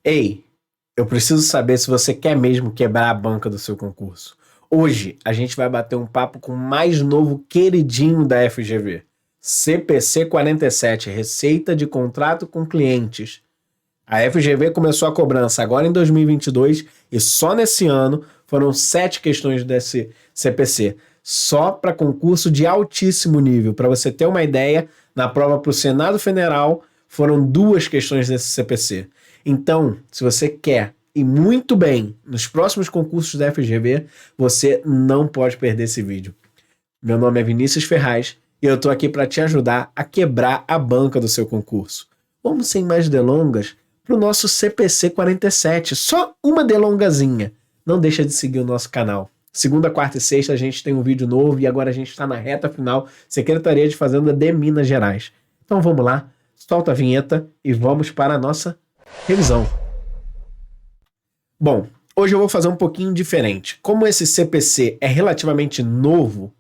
Ei, eu preciso saber se você quer mesmo quebrar a banca do seu concurso. Hoje a gente vai bater um papo com o mais novo queridinho da FGV, CPC 47, Receita de Contrato com Clientes. A FGV começou a cobrança agora em 2022 e só nesse ano foram 7 questões desse CPC, só para concurso de altíssimo nível. Para você ter uma ideia, na prova para o Senado Federal foram 2 questões desse CPC. Então, se você quer ir muito bem nos próximos concursos da FGV, você não pode perder esse vídeo. Meu nome é Vinícius Ferraz e eu estou aqui para te ajudar a quebrar a banca do seu concurso. Vamos sem mais delongas para o nosso CPC 47, só uma delongazinha. Não deixa de seguir o nosso canal. Segunda, quarta e sexta a gente tem um vídeo novo e agora a gente está na reta final, Secretaria de Fazenda de Minas Gerais. Então vamos lá, solta a vinheta e vamos para a nossa revisão. Bom, hoje eu vou fazer um pouquinho diferente. Como esse CPC é relativamente novo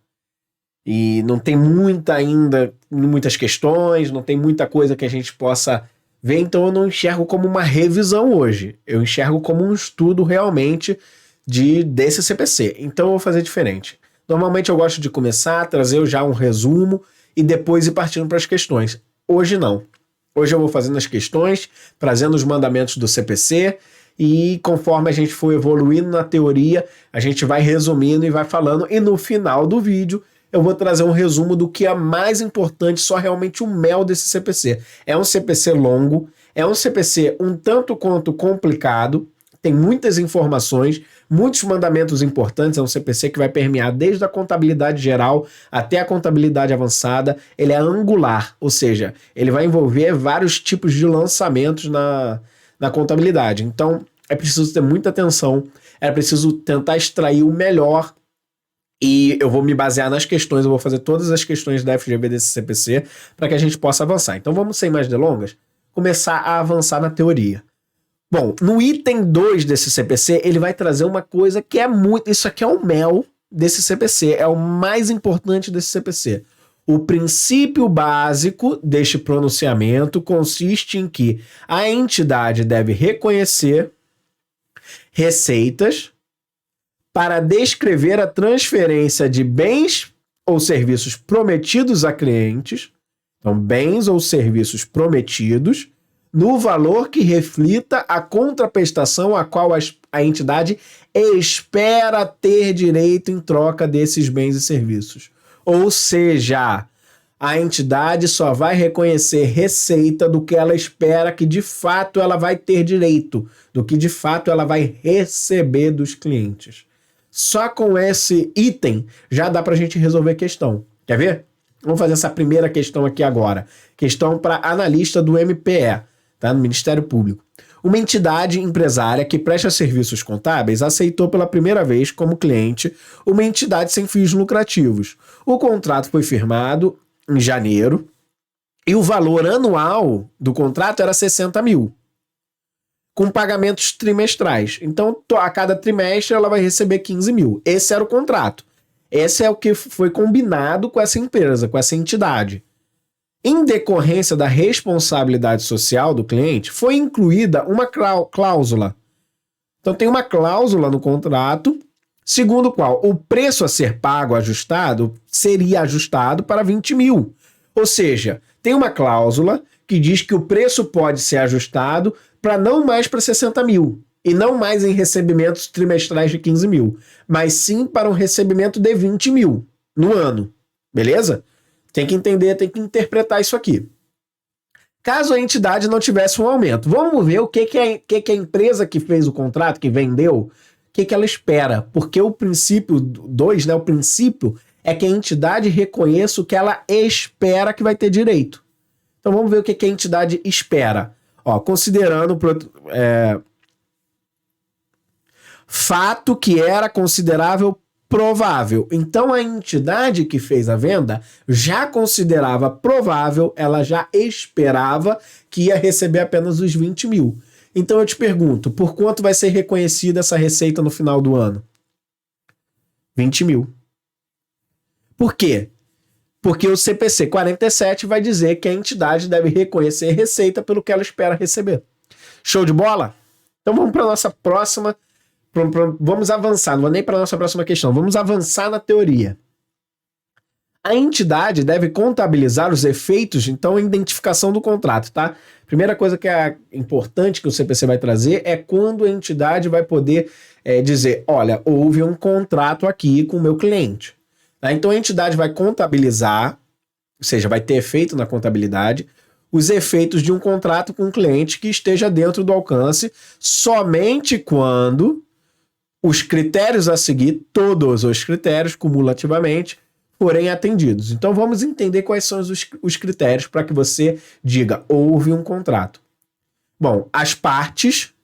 e não tem muitas questões, não tem muita coisa que a gente possa ver, então eu não enxergo como uma revisão hoje. Eu enxergo como um estudo realmente desse CPC. Então eu vou fazer diferente. Normalmente eu gosto de começar, trazer já um resumo e depois ir partindo para as questões. Hoje não. Hoje eu vou fazendo as questões, trazendo os mandamentos do CPC e conforme a gente for evoluindo na teoria, a gente vai resumindo e vai falando e no final do vídeo eu vou trazer um resumo do que é mais importante, só realmente o mel desse CPC. É um CPC longo, é um CPC um tanto quanto complicado, tem muitas informações, muitos mandamentos importantes, é um CPC que vai permear desde a contabilidade geral até a contabilidade avançada, ele é angular, ou seja, ele vai envolver vários tipos de lançamentos na contabilidade. Então, é preciso ter muita atenção, é preciso tentar extrair o melhor e eu vou me basear nas questões, eu vou fazer todas as questões da FGV desse CPC para que a gente possa avançar. Então, vamos, sem mais delongas, começar a avançar na teoria. Bom, no item 2 desse CPC, ele vai trazer uma coisa que é muito... Isso aqui é o mel desse CPC, é o mais importante desse CPC. O princípio básico deste pronunciamento consiste em que a entidade deve reconhecer receitas para descrever a transferência de bens ou serviços prometidos a clientes, então bens ou serviços prometidos, no valor que reflita a contraprestação a qual a entidade espera ter direito em troca desses bens e serviços. Ou seja, a entidade só vai reconhecer receita do que ela espera que de fato ela vai ter direito, do que de fato ela vai receber dos clientes. Só com esse item já dá para a gente resolver a questão. Quer ver? Vamos fazer essa primeira questão aqui agora. Questão para analista do MPE. Tá? No Ministério Público. Uma entidade empresária que presta serviços contábeis aceitou pela primeira vez como cliente uma entidade sem fins lucrativos. O contrato foi firmado em janeiro e o valor anual do contrato era 60 mil, com pagamentos trimestrais. Então, a cada trimestre ela vai receber 15 mil. Esse era o contrato. Esse é o que foi combinado com essa empresa, com essa entidade. Em decorrência da responsabilidade social do cliente, foi incluída uma cláusula. Então tem uma cláusula no contrato, segundo o qual o preço a ser pago ajustado seria ajustado para 20 mil. Ou seja, tem uma cláusula que diz que o preço pode ser ajustado para não mais para 60 mil, e não mais em recebimentos trimestrais de 15 mil, mas sim para um recebimento de 20 mil no ano. Beleza? Tem que entender, tem que interpretar isso aqui. Caso a entidade não tivesse um aumento, vamos ver o que a empresa que fez o contrato, que vendeu, o que ela espera. Porque o princípio 2, né, o princípio é que a entidade reconheça o que ela espera que vai ter direito. Então vamos ver o que a entidade espera. Ó, considerando fato que era considerável provável. Então a entidade que fez a venda já considerava provável, ela já esperava que ia receber apenas os 20 mil. Então eu te pergunto, por quanto vai ser reconhecida essa receita no final do ano? 20 mil. Por quê? Porque o CPC 47 vai dizer que a entidade deve reconhecer receita pelo que ela espera receber. Show de bola? Então vamos para a nossa próxima. Vamos avançar, não vou nem para a nossa próxima questão. Vamos avançar na teoria. A entidade deve contabilizar os efeitos, então, identificação do contrato, tá? Primeira coisa que é importante que o CPC vai trazer é quando a entidade vai poder dizer, olha, houve um contrato aqui com o meu cliente. Tá? Então a entidade vai contabilizar, ou seja, vai ter efeito na contabilidade, os efeitos de um contrato com um cliente que esteja dentro do alcance somente quando os critérios a seguir, todos os critérios cumulativamente, forem atendidos. Então vamos entender quais são os critérios para que você diga, houve um contrato. Bom, as partes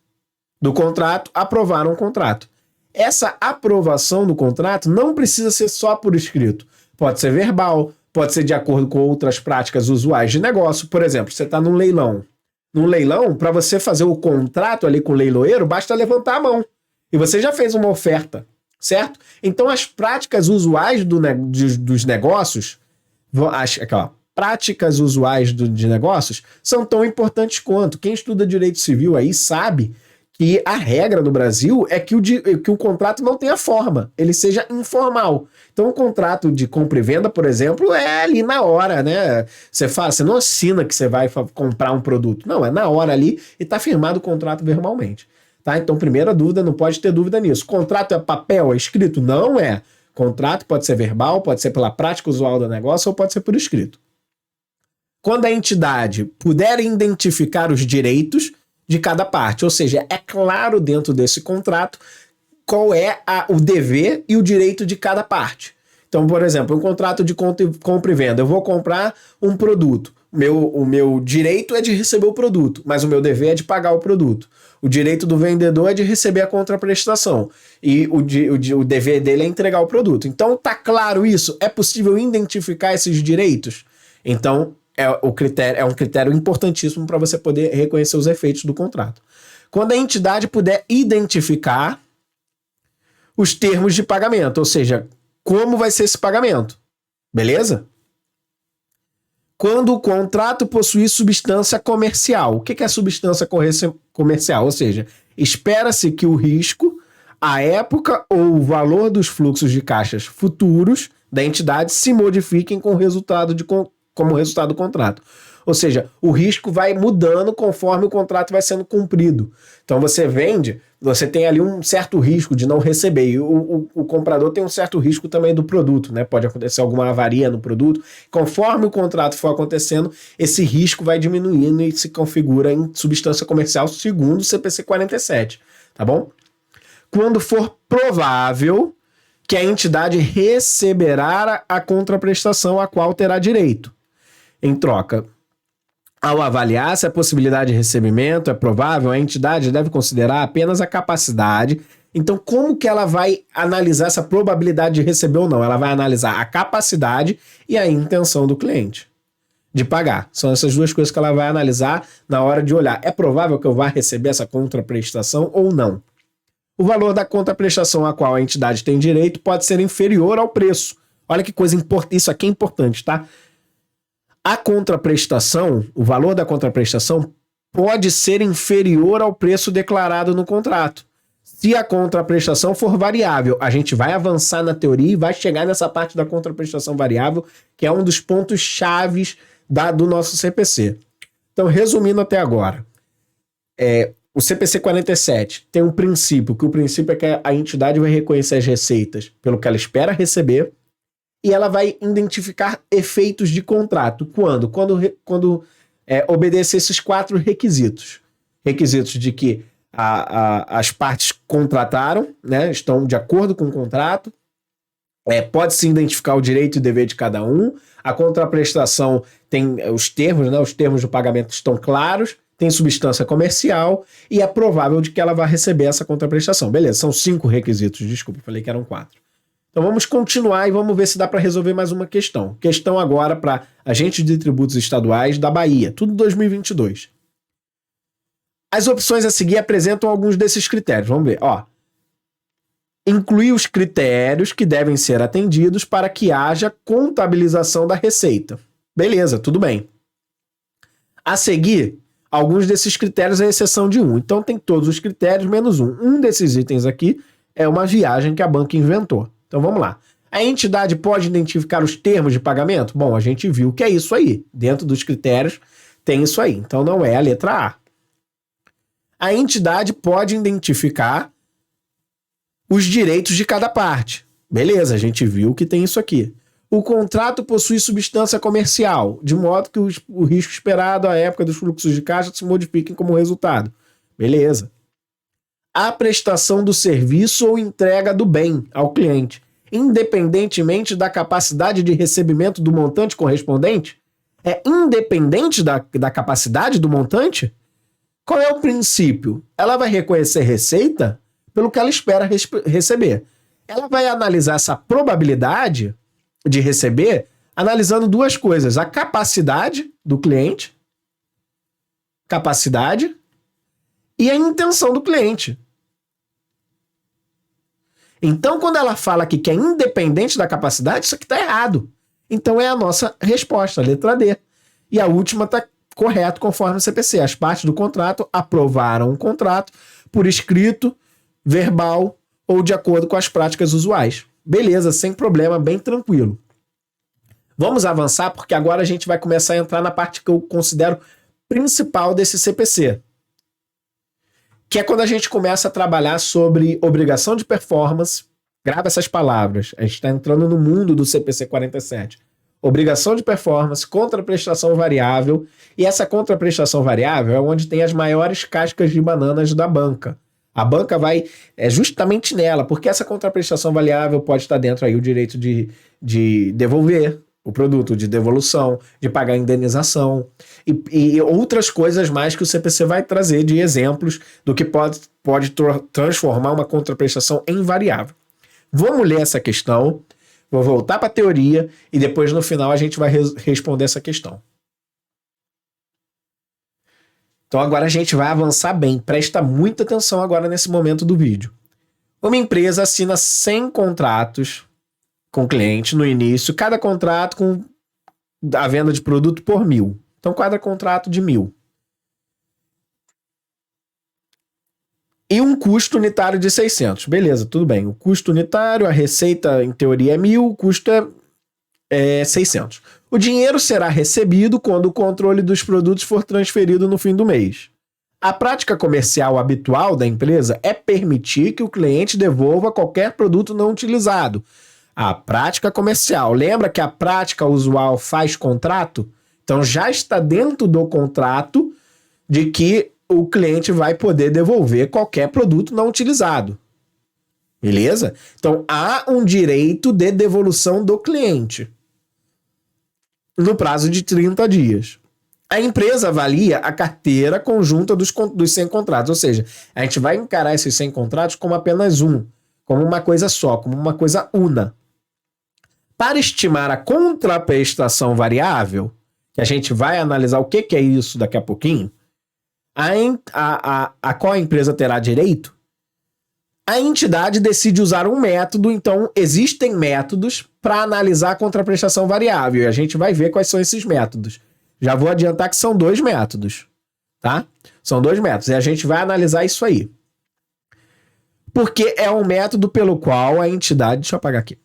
do contrato aprovaram o contrato. Essa aprovação do contrato não precisa ser só por escrito. Pode ser verbal, pode ser de acordo com outras práticas usuais de negócio. Por exemplo, você está num leilão. Num leilão, para você fazer o contrato ali com o leiloeiro, basta levantar a mão. E você já fez uma oferta. Certo? Então, as práticas usuais dos negócios, práticas usuais de negócios, são tão importantes quanto. Quem estuda direito civil aí sabe que a regra no Brasil é que o contrato não tenha forma, ele seja informal. Então, o contrato de compra e venda, por exemplo, é ali na hora, né? Você não assina que você vai comprar um produto. Não, é na hora ali e está firmado o contrato verbalmente. Tá? Então, primeira dúvida, não pode ter dúvida nisso. Contrato é papel, é escrito? Não é. Contrato pode ser verbal, pode ser pela prática usual do negócio ou pode ser por escrito. Quando a entidade puder identificar os direitos de cada parte, ou seja, é claro dentro desse contrato qual é o dever e o direito de cada parte. Então, por exemplo, um contrato de compra e venda. Eu vou comprar um produto. O meu direito é de receber o produto, mas o meu dever é de pagar o produto. O direito do vendedor é de receber a contraprestação. E o dever dele é entregar o produto. Então, tá claro isso? É possível identificar esses direitos? Então, é um critério importantíssimo para você poder reconhecer os efeitos do contrato. Quando a entidade puder identificar os termos de pagamento, ou seja, como vai ser esse pagamento. Beleza? Quando o contrato possui substância comercial. O que é substância comercial? Ou seja, espera-se que o risco, a época ou o valor dos fluxos de caixas futuros da entidade se modifiquem como resultado do contrato. Ou seja, o risco vai mudando conforme o contrato vai sendo cumprido. Então você vende, você tem ali um certo risco de não receber. E o comprador tem um certo risco também do produto, né? Pode acontecer alguma avaria no produto. Conforme o contrato for acontecendo, esse risco vai diminuindo e se configura em substância comercial segundo o CPC 47. Tá bom? Quando for provável que a entidade receberá a contraprestação a qual terá direito. Em troca, ao avaliar se a possibilidade de recebimento é provável, a entidade deve considerar apenas a capacidade. Então, como que ela vai analisar essa probabilidade de receber ou não? Ela vai analisar a capacidade e a intenção do cliente de pagar. São essas duas coisas que ela vai analisar na hora de olhar. É provável que eu vá receber essa contraprestação ou não? O valor da contraprestação a qual a entidade tem direito pode ser inferior ao preço. Olha que coisa importante. Isso aqui é importante, tá? A contraprestação, o valor da contraprestação pode ser inferior ao preço declarado no contrato. Se a contraprestação for variável, a gente vai avançar na teoria e vai chegar nessa parte da contraprestação variável, que é um dos pontos chaves do nosso CPC. Então, resumindo até agora, o CPC 47 tem um princípio, que o princípio é que a entidade vai reconhecer as receitas pelo que ela espera receber, e ela vai identificar efeitos de contrato. Quando obedecer esses 4 requisitos. Requisitos de que as partes contrataram, né, estão de acordo com o contrato, pode-se identificar o direito e dever de cada um, a contraprestação tem os termos, né, os termos do pagamento estão claros, tem substância comercial e é provável de que ela vá receber essa contraprestação. Beleza, são 5 requisitos, desculpa, falei que eram 4. Então vamos continuar e vamos ver se dá para resolver mais uma questão. Questão agora para agentes de tributos estaduais da Bahia, tudo 2022. As opções a seguir apresentam alguns desses critérios. Vamos ver. Incluir os critérios que devem ser atendidos para que haja contabilização da receita. Beleza, tudo bem. A seguir, Alguns desses critérios é exceção de um. Então tem todos os critérios menos um. Um desses itens aqui é uma viagem que a banca inventou. Então vamos lá. A entidade pode identificar os termos de pagamento? Bom, a gente viu que é isso aí. Dentro dos critérios tem isso aí. Então não é a letra A. A entidade pode identificar os direitos de cada parte. Beleza, a gente viu que tem isso aqui. O contrato possui substância comercial, de modo que o risco esperado à época dos fluxos de caixa se modifiquem como resultado. Beleza. A prestação do serviço ou entrega do bem ao cliente, independentemente da capacidade de recebimento do montante correspondente? É independente da capacidade do montante? Qual é o princípio? Ela vai reconhecer receita pelo que ela espera receber. Ela vai analisar essa probabilidade de receber analisando duas coisas: a capacidade do cliente, capacidade, e a intenção do cliente. Então, quando ela fala aqui que é independente da capacidade, isso aqui está errado. Então é a nossa resposta, a letra D. E a última está correto conforme o CPC. As partes do contrato aprovaram o contrato por escrito, verbal ou de acordo com as práticas usuais. Beleza, sem problema, bem tranquilo. Vamos avançar porque agora a gente vai começar a entrar na parte que eu considero principal desse CPC, que é quando a gente começa a trabalhar sobre obrigação de performance. Grava essas palavras, a gente está entrando no mundo do CPC 47. Obrigação de performance, contraprestação variável, e essa contraprestação variável é onde tem as maiores cascas de bananas da banca. A banca vai justamente nela, porque essa contraprestação variável pode estar dentro aí o direito de devolver o produto, de devolução, de pagar indenização e outras coisas mais que o CPC vai trazer de exemplos do que pode transformar uma contraprestação em variável. Vamos ler essa questão, vou voltar para a teoria e depois no final a gente vai responder essa questão. Então agora a gente vai avançar bem, presta muita atenção agora nesse momento do vídeo. Uma empresa assina 100 contratos com cliente no início, cada contrato com a venda de produto por 1.000. Então cada contrato de 1.000. E um custo unitário de 600. Beleza, tudo bem. O custo unitário, a receita em teoria é 1.000, o custo é 600. O dinheiro será recebido quando o controle dos produtos for transferido no fim do mês. A prática comercial habitual da empresa é permitir que o cliente devolva qualquer produto não utilizado. A prática comercial, lembra que a prática usual faz contrato? Então já está dentro do contrato de que o cliente vai poder devolver qualquer produto não utilizado. Beleza? Então há um direito de devolução do cliente no prazo de 30 dias. A empresa avalia a carteira conjunta dos 100 contratos, ou seja, a gente vai encarar esses 100 contratos como apenas um, como uma coisa só, como uma coisa una. Para estimar a contraprestação variável, que a gente vai analisar o que é isso daqui a pouquinho, a qual a empresa terá direito, a entidade decide usar um método. Então existem métodos para analisar a contraprestação variável, e a gente vai ver quais são esses métodos. Já vou adiantar que são 2 métodos, tá? São 2 métodos, e a gente vai analisar isso aí. Porque é um método pelo qual a entidade, deixa eu apagar aqui,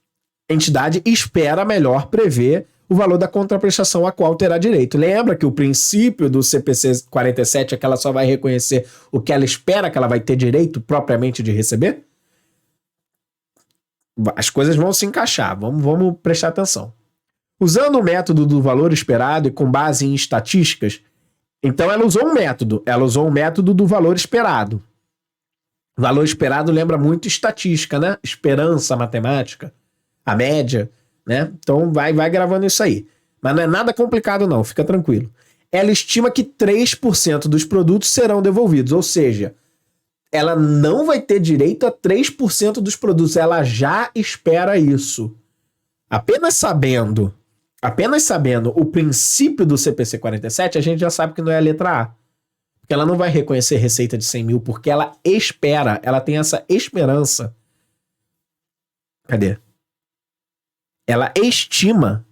a entidade espera melhor prever o valor da contraprestação a qual terá direito. Lembra que o princípio do CPC 47 é que ela só vai reconhecer o que ela espera que ela vai ter direito propriamente de receber? As coisas vão se encaixar, vamos prestar atenção. Usando o método do valor esperado e com base em estatísticas, então ela usou um método do valor esperado. O valor esperado lembra muito estatística, né? Esperança matemática, a média, né? Então vai gravando isso aí. Mas não é nada complicado não, fica tranquilo. Ela estima que 3% dos produtos serão devolvidos, ou seja, ela não vai ter direito a 3% dos produtos, ela já espera isso. Apenas sabendo o princípio do CPC 47, a gente já sabe que não é a letra A. Porque ela não vai reconhecer receita de 100 mil, porque ela espera, ela tem essa esperança. Cadê? Ela estima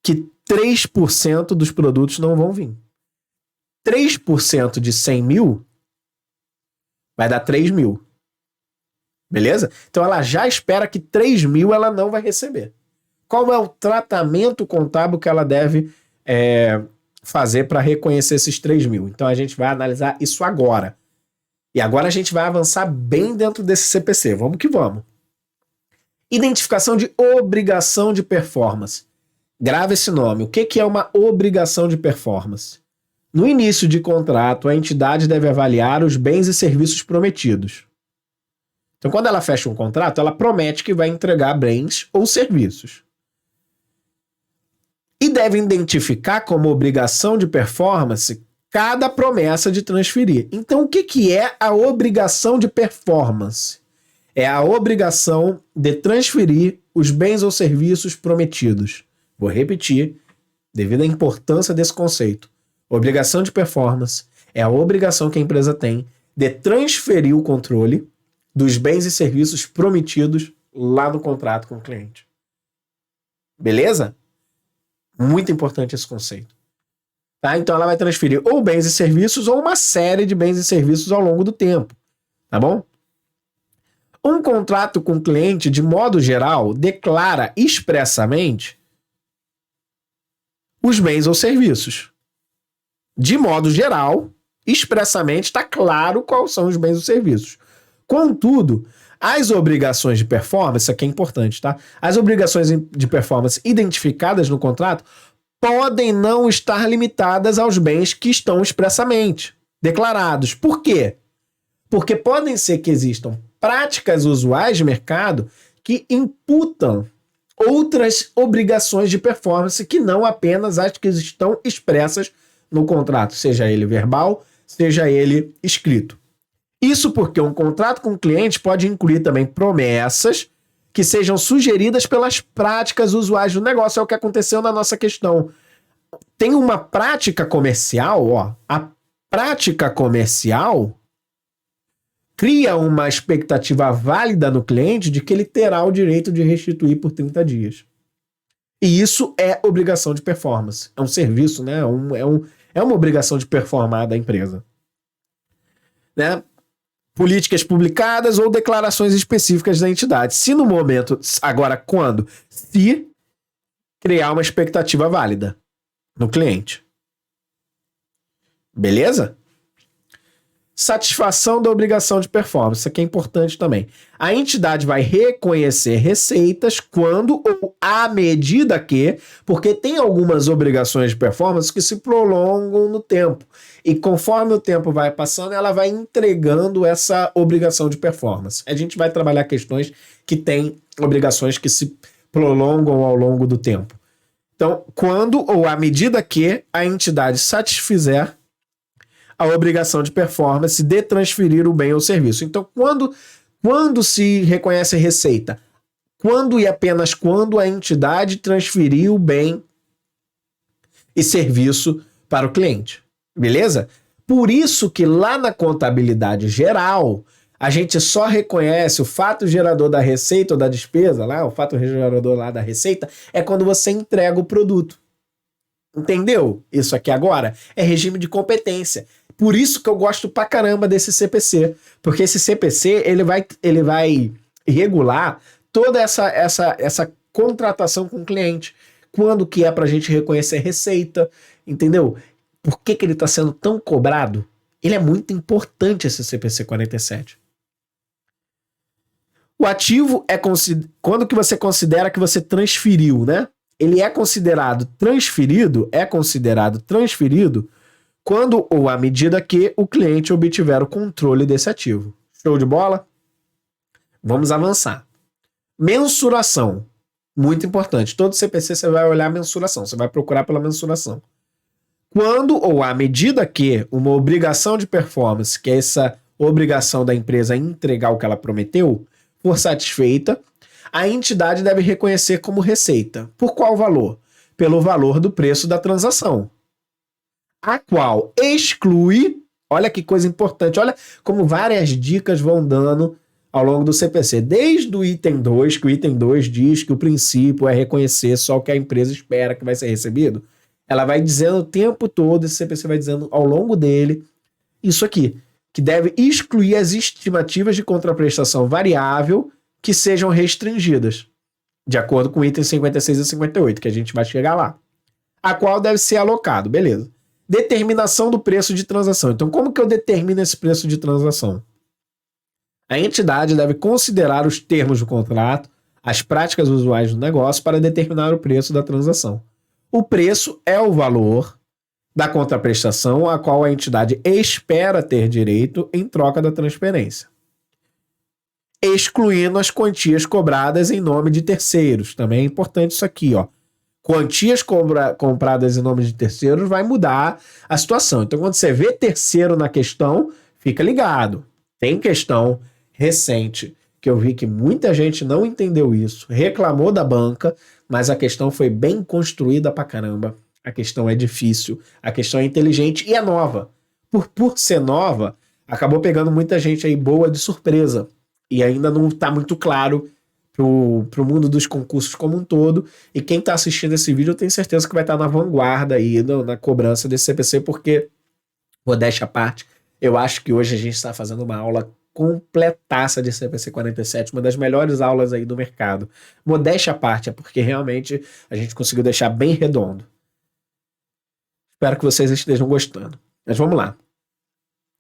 que 3% dos produtos não vão vir. 3% de 100 mil vai dar 3 mil. Beleza? Então ela já espera que 3 mil ela não vai receber. Qual é o tratamento contábil que ela deve fazer para reconhecer esses 3 mil? Então a gente vai analisar isso agora. E agora a gente vai avançar bem dentro desse CPC. Vamos que vamos. Identificação de obrigação de performance. Grava esse nome. O que é uma obrigação de performance? No início de contrato, a entidade deve avaliar os bens e serviços prometidos. Então, quando ela fecha um contrato, ela promete que vai entregar bens ou serviços. E deve identificar como obrigação de performance cada promessa de transferir. Então, o que é a obrigação de performance? É a obrigação de transferir os bens ou serviços prometidos. Vou repetir, devido à importância desse conceito. Obrigação de performance é a obrigação que a empresa tem de transferir o controle dos bens e serviços prometidos lá no contrato com o cliente. Beleza? Muito importante esse conceito. Tá? Então ela vai transferir ou bens e serviços ou uma série de bens e serviços ao longo do tempo. Tá bom? Um contrato com o cliente, de modo geral, declara expressamente os bens ou serviços. De modo geral, expressamente está claro quais são os bens ou serviços. Contudo, as obrigações de performance, isso aqui é importante, tá? As obrigações de performance identificadas no contrato podem não estar limitadas aos bens que estão expressamente declarados. Por quê? Porque podem ser que existam práticas usuais de mercado que imputam outras obrigações de performance que não apenas as que estão expressas no contrato, seja ele verbal, seja ele escrito. Isso porque um contrato com o cliente pode incluir também promessas que sejam sugeridas pelas práticas usuais do negócio. É o que aconteceu na nossa questão. Tem uma prática comercial, a prática comercial cria uma expectativa válida no cliente de que ele terá o direito de restituir por 30 dias. E isso é obrigação de performance. É um serviço, né? É uma obrigação de performar da empresa. Né? Políticas publicadas ou declarações específicas da entidade. Se no momento, agora quando? Se criar uma expectativa válida no cliente. Beleza? Satisfação da obrigação de performance. Isso aqui é importante também. A entidade vai reconhecer receitas quando ou à medida que, porque tem algumas obrigações de performance que se prolongam no tempo. E conforme o tempo vai passando, ela vai entregando essa obrigação de performance. A gente vai trabalhar questões que têm obrigações que se prolongam ao longo do tempo. Então, quando ou à medida que a entidade satisfizer a obrigação de performance de transferir o bem ou serviço. Então, quando se reconhece receita? Quando e apenas quando a entidade transferir o bem e serviço para o cliente. Beleza? Por isso que lá na contabilidade geral, a gente só reconhece o fato gerador da receita ou da despesa, lá, o fato gerador lá da receita, é quando você entrega o produto. Entendeu? Isso aqui agora é regime de competência. Por isso que eu gosto pra caramba desse CPC. Porque esse CPC, ele vai regular toda essa contratação com o cliente. Quando que é pra gente reconhecer receita, entendeu? Por que ele tá sendo tão cobrado? Ele é muito importante, esse CPC 47. O ativo é quando que você considera que você transferiu, né? Ele é considerado transferido quando ou à medida que o cliente obtiver o controle desse ativo. Show de bola? Vamos avançar. Mensuração. Muito importante. Todo CPC você vai olhar a mensuração. Você vai procurar pela mensuração. Quando ou à medida que uma obrigação de performance, que é essa obrigação da empresa entregar o que ela prometeu, for satisfeita, a entidade deve reconhecer como receita. Por qual valor? Pelo valor do preço da transação, a qual exclui, olha que coisa importante, olha como várias dicas vão dando ao longo do CPC, desde o item 2, que o item 2 diz que o princípio é reconhecer só o que a empresa espera que vai ser recebido. ela vai dizendo o tempo todo, esse CPC vai dizendo ao longo dele, isso aqui, que deve excluir as estimativas de contraprestação variável que sejam restringidas, de acordo com o item 56 e 58, que a gente vai chegar lá. A qual deve ser alocado, beleza. Determinação do preço de transação. Então, como que eu determino esse preço de transação? A entidade deve considerar os termos do contrato, as práticas usuais do negócio para determinar o preço da transação. O preço é o valor da contraprestação a qual a entidade espera ter direito em troca da transferência, excluindo as quantias cobradas em nome de terceiros. Também é importante isso aqui, ó. Quantias compradas em nome de terceiros vai mudar a situação. Então, quando você vê terceiro na questão, fica ligado. Tem questão recente que eu vi que muita gente não entendeu isso, reclamou da banca, mas a questão foi bem construída pra caramba. A questão é difícil, a questão é inteligente e é nova. Por ser nova, acabou pegando muita gente aí boa de surpresa. E ainda não tá muito claro pro mundo dos concursos como um todo. E quem tá assistindo esse vídeo, eu tenho certeza que vai estar na vanguarda aí, na cobrança desse CPC, porque, modéstia à parte, eu acho que hoje a gente está fazendo uma aula completaça de CPC 47, uma das melhores aulas aí do mercado. Modéstia à parte, é porque realmente a gente conseguiu deixar bem redondo. Espero que vocês estejam gostando. Mas vamos lá.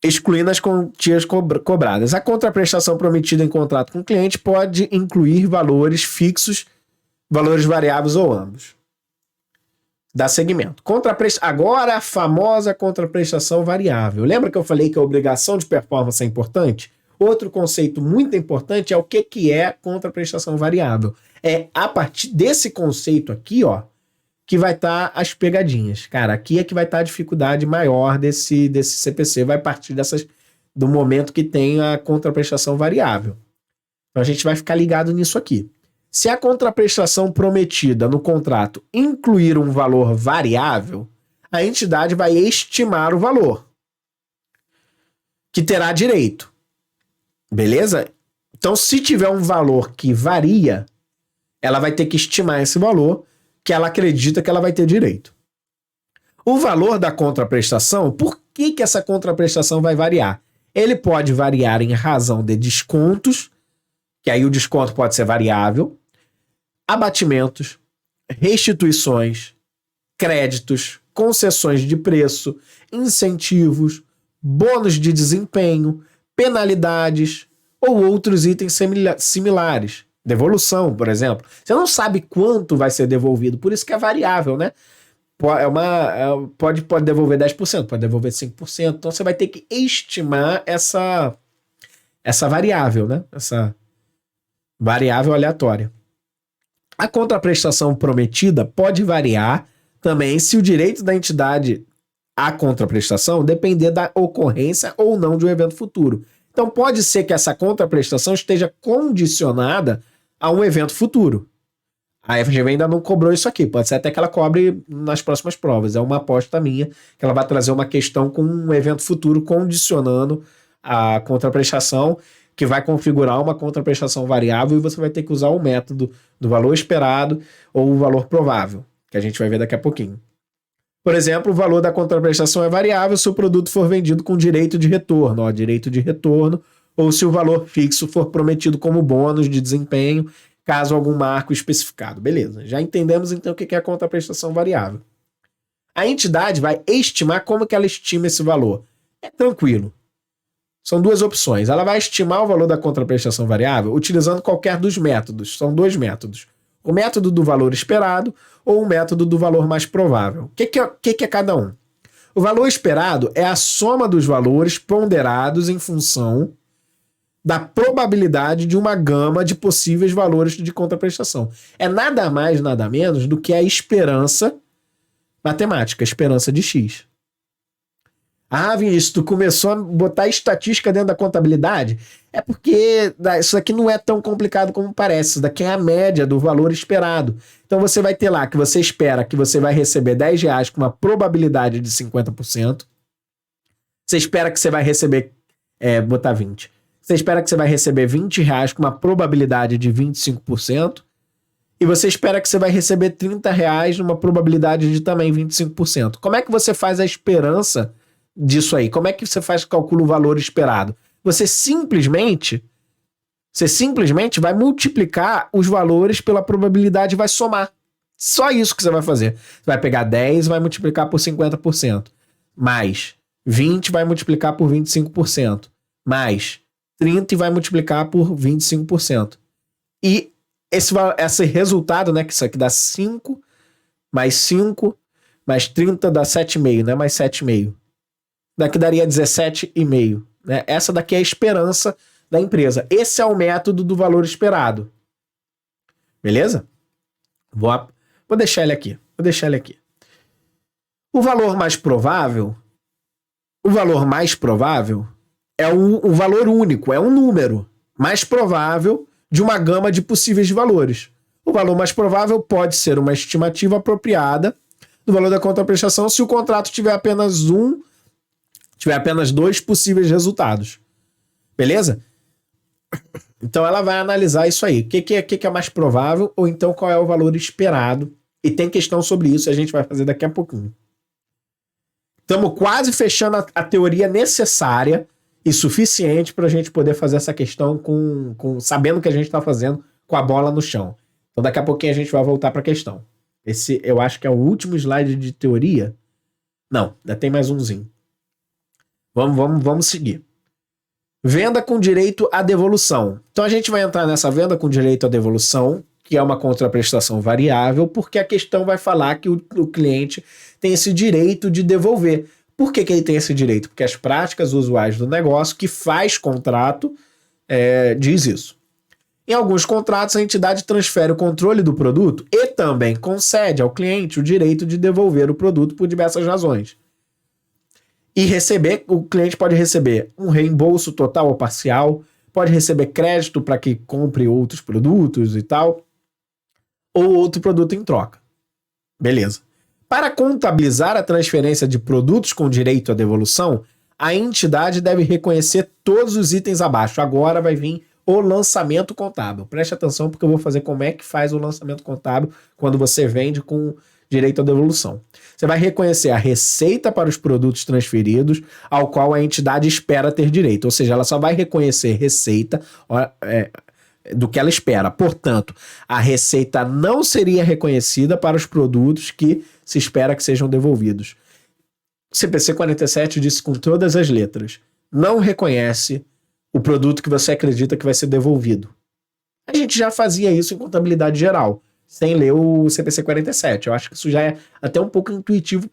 Excluindo as quantias cobradas. A contraprestação prometida em contrato com o cliente pode incluir valores fixos, valores variáveis ou ambos. Dá seguimento. Agora a famosa contraprestação variável. Lembra que eu falei que a obrigação de performance é importante? Outro conceito muito importante é o que é contraprestação variável. É a partir desse conceito aqui, ó, que vai estar as pegadinhas. Cara, aqui é que vai estar a dificuldade maior desse CPC, vai partir do momento que tem a contraprestação variável. Então a gente vai ficar ligado nisso aqui. Se a contraprestação prometida no contrato incluir um valor variável, a entidade vai estimar o valor que terá direito. Beleza? Então, se tiver um valor que varia, ela vai ter que estimar esse valor que ela acredita que ela vai ter direito. O valor da contraprestação, por que essa contraprestação vai variar? Ele pode variar em razão de descontos, que aí o desconto pode ser variável, abatimentos, restituições, créditos, concessões de preço, incentivos, bônus de desempenho, penalidades ou outros itens similares. Devolução, por exemplo. Você não sabe quanto vai ser devolvido, por isso que é variável, né? Pode devolver 10%, pode devolver 5%, então você vai ter que estimar essa variável, né? Essa variável aleatória. A contraprestação prometida pode variar também se o direito da entidade à contraprestação depender da ocorrência ou não de um evento futuro. Então pode ser que essa contraprestação esteja condicionada a um evento futuro. A FGV ainda não cobrou isso aqui, pode ser até que ela cobre nas próximas provas. É uma aposta minha que ela vai trazer uma questão com um evento futuro condicionando a contraprestação, que vai configurar uma contraprestação variável e você vai ter que usar o método do valor esperado ou o valor provável, que a gente vai ver daqui a pouquinho. Por exemplo, o valor da contraprestação é variável se o produto for vendido com direito de retorno, ó, direito de retorno, ou se o valor fixo for prometido como bônus de desempenho, caso algum marco especificado. Beleza, já entendemos então o que é a contraprestação variável. A entidade vai estimar como que ela estima esse valor. É tranquilo. São duas opções. Ela vai estimar o valor da contraprestação variável utilizando qualquer dos métodos. São dois métodos. O método do valor esperado ou o método do valor mais provável. O que é cada um? O valor esperado é a soma dos valores ponderados em função da probabilidade de uma gama de possíveis valores de contraprestação. É nada mais, nada menos do que a esperança matemática, a esperança de X. Ah, Vinícius, tu começou a botar estatística dentro da contabilidade? É porque isso aqui não é tão complicado como parece. Isso daqui é a média do valor esperado. Então você vai ter lá que você espera que você vai receber R$10 com uma probabilidade de 50%. Você espera que você vai receber, botar 20. Você espera que você vai receber R$20 com uma probabilidade de 25%. e você espera que você vai receber R$ 30 numa probabilidade de também 25%. Como é que você faz a esperança disso aí? Como é que você calcula o valor esperado? Você simplesmente vai multiplicar os valores pela probabilidade e vai somar. Só isso que você vai fazer. Você vai pegar 10 e vai multiplicar por 50%. Mais 20 vai multiplicar por 25%. Mais 30 e vai multiplicar por 25%. E esse resultado, né, que isso aqui dá 5 mais 30 dá 7,5, né? Mais 7,5. Daqui daria 17,5. Né? Essa daqui é a esperança da empresa. Esse é o método do valor esperado. Beleza? Vou deixar ele aqui. O valor mais provável é o valor único, é um número mais provável de uma gama de possíveis valores. O valor mais provável pode ser uma estimativa apropriada do valor da contraprestação se o contrato tiver apenas dois possíveis resultados. Beleza? Então ela vai analisar isso aí. O que é mais provável ou então qual é o valor esperado. E tem questão sobre isso, a gente vai fazer daqui a pouquinho. Estamos quase fechando a teoria necessária e suficiente para a gente poder fazer essa questão sabendo o que a gente está fazendo com a bola no chão. Então daqui a pouquinho a gente vai voltar para a questão. Esse eu acho que é o último slide de teoria. Não, ainda tem mais umzinho. Vamos seguir. Venda com direito à devolução. Então a gente vai entrar nessa venda com direito à devolução, que é uma contraprestação variável, porque a questão vai falar que o cliente tem esse direito de devolver. Por que ele tem esse direito? Porque as práticas usuais do negócio que faz contrato diz isso. Em alguns contratos, a entidade transfere o controle do produto e também concede ao cliente o direito de devolver o produto por diversas razões. E o cliente pode receber um reembolso total ou parcial, pode receber crédito para que compre outros produtos e tal, ou outro produto em troca. Beleza. Para contabilizar a transferência de produtos com direito à devolução, a entidade deve reconhecer todos os itens abaixo. Agora vai vir o lançamento contábil. Preste atenção porque eu vou fazer como é que faz o lançamento contábil quando você vende com direito à devolução. Você vai reconhecer a receita para os produtos transferidos ao qual a entidade espera ter direito. Ou seja, ela só vai reconhecer receita do que ela espera. Portanto, a receita não seria reconhecida para os produtos que se espera que sejam devolvidos. CPC 47 disse com todas as letras: não reconhece o produto que você acredita que vai ser devolvido. A gente já fazia isso em contabilidade geral, sem ler o CPC 47. Eu acho que isso já é até um pouco intuitivo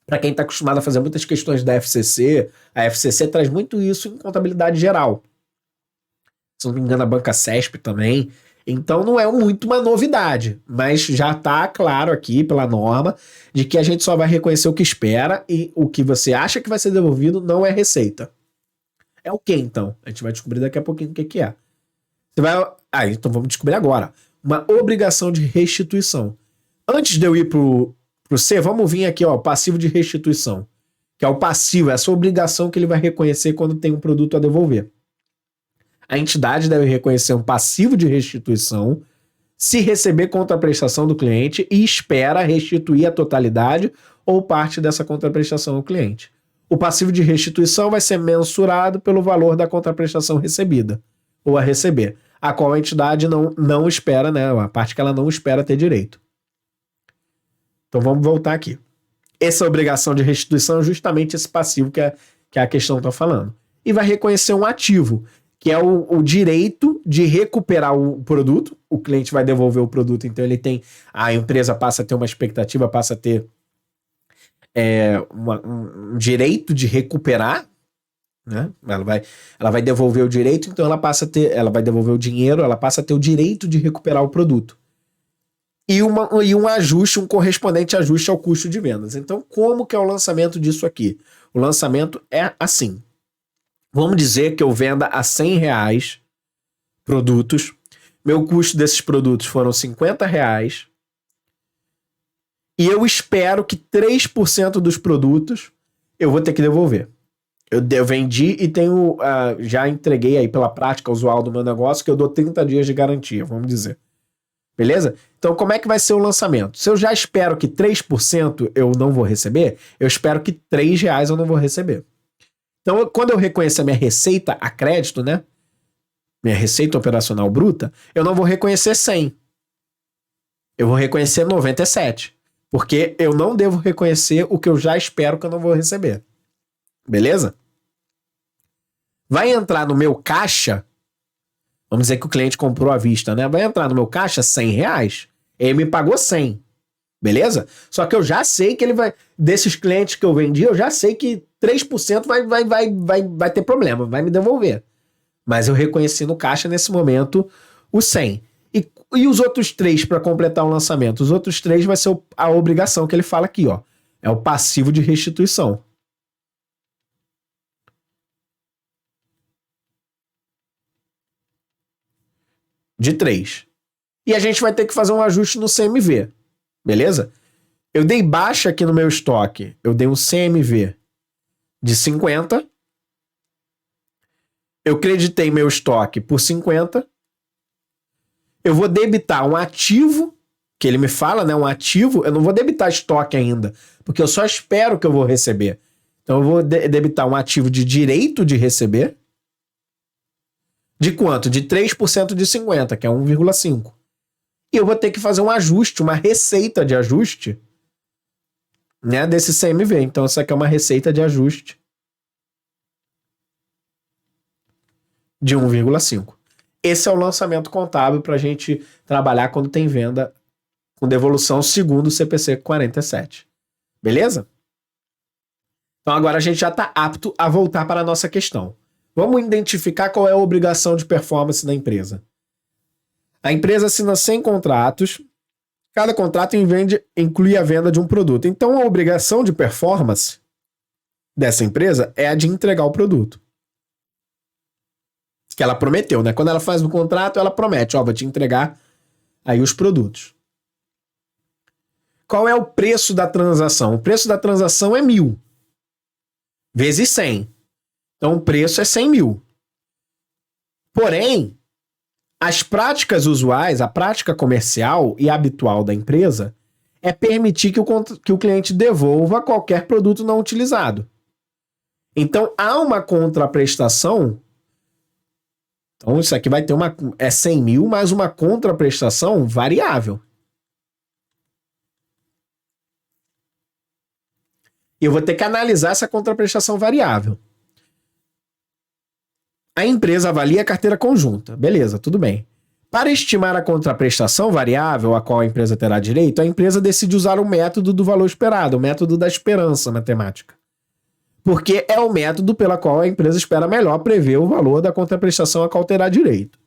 para quem está acostumado a fazer muitas questões da FCC. A FCC traz muito isso em contabilidade geral. Se não me engano, a banca CESP também. Então não é muito uma novidade, mas já está claro aqui pela norma de que a gente só vai reconhecer o que espera e o que você acha que vai ser devolvido não é receita. É o que então? A gente vai descobrir daqui a pouquinho o que é. Então vamos descobrir agora. Uma obrigação de restituição. Antes de eu ir pro C, vamos vir aqui, ó, passivo de restituição. Que é o passivo, essa obrigação que ele vai reconhecer quando tem um produto a devolver. A entidade deve reconhecer um passivo de restituição se receber contraprestação do cliente e espera restituir a totalidade ou parte dessa contraprestação ao cliente. O passivo de restituição vai ser mensurado pelo valor da contraprestação recebida ou a receber, a qual a entidade não espera, né, a parte que ela não espera ter direito. Então vamos voltar aqui. Essa obrigação de restituição é justamente esse passivo que a questão está falando. E vai reconhecer um ativo, que é o direito de recuperar o produto. O cliente vai devolver o produto, então a empresa passa a ter uma expectativa, passa a ter um direito de recuperar, né? Ela vai devolver o direito, então ela vai devolver o dinheiro, ela passa a ter o direito de recuperar o produto. E um ajuste, um correspondente ajuste ao custo de vendas. Então, como que é o lançamento disso aqui? O lançamento é assim. Vamos dizer que eu venda a R$100 produtos. Meu custo desses produtos foram R$50. E eu espero que 3% dos produtos eu vou ter que devolver. Eu vendi e já entreguei aí pela prática usual do meu negócio que eu dou 30 dias de garantia, vamos dizer. Beleza? Então, como é que vai ser o lançamento? Se eu já espero que 3% eu não vou receber, eu espero que R$ 3 eu não vou receber. Então, quando eu reconhecer a minha receita a crédito, né? Minha receita operacional bruta, eu não vou reconhecer 100. Eu vou reconhecer 97. Porque eu não devo reconhecer o que eu já espero que eu não vou receber. Beleza? Vai entrar no meu caixa, vamos dizer que o cliente comprou à vista, né? Vai entrar no meu caixa R$ 100. Ele me pagou 100. Beleza? Só que eu já sei que ele vai... Desses clientes que eu vendi, eu já sei que 3% vai ter problema, vai me devolver. Mas eu reconheci no caixa, nesse momento, o 100. E os outros 3 para completar o lançamento? Os outros 3 vai ser a obrigação que ele fala aqui, ó. É o passivo de restituição. De 3. E a gente vai ter que fazer um ajuste no CMV. Beleza? Eu dei baixa aqui no meu estoque. Eu dei um CMV de 50. Eu creditei meu estoque por 50. Eu vou debitar um ativo, que ele me fala, né? Um ativo. Eu não vou debitar estoque ainda, porque eu só espero que eu vou receber. Então eu vou debitar um ativo de direito de receber. De quanto? De 3% de 50, que é 1,5. E eu vou ter que fazer um ajuste, uma receita de ajuste, né, desse CMV. Então, essa aqui é uma receita de ajuste de 1,5. Esse é o lançamento contábil para a gente trabalhar quando tem venda com devolução segundo o CPC 47. Beleza? Então, agora a gente já está apto a voltar para a nossa questão. Vamos identificar qual é a obrigação de performance da empresa. A empresa assina 100 contratos. Cada contrato inclui a venda de um produto. Então, a obrigação de performance dessa empresa é a de entregar o produto. Que ela prometeu, né? Quando ela faz um contrato, ela promete, ó, vou te entregar aí os produtos. Qual é o preço da transação? O preço da transação é 1.000 vezes 100. Então, o preço é 100 mil. Porém, as práticas usuais, a prática comercial e habitual da empresa é permitir que o cliente devolva qualquer produto não utilizado. Então, há uma contraprestação. Então, isso aqui vai ter é 100 mil, mais uma contraprestação variável. E eu vou ter que analisar essa contraprestação variável. A empresa avalia a carteira conjunta. Beleza, tudo bem. Para estimar a contraprestação variável a qual a empresa terá direito, a empresa decide usar o método do valor esperado, o método da esperança matemática. Porque é o método pela qual a empresa espera melhor prever o valor da contraprestação a qual terá direito.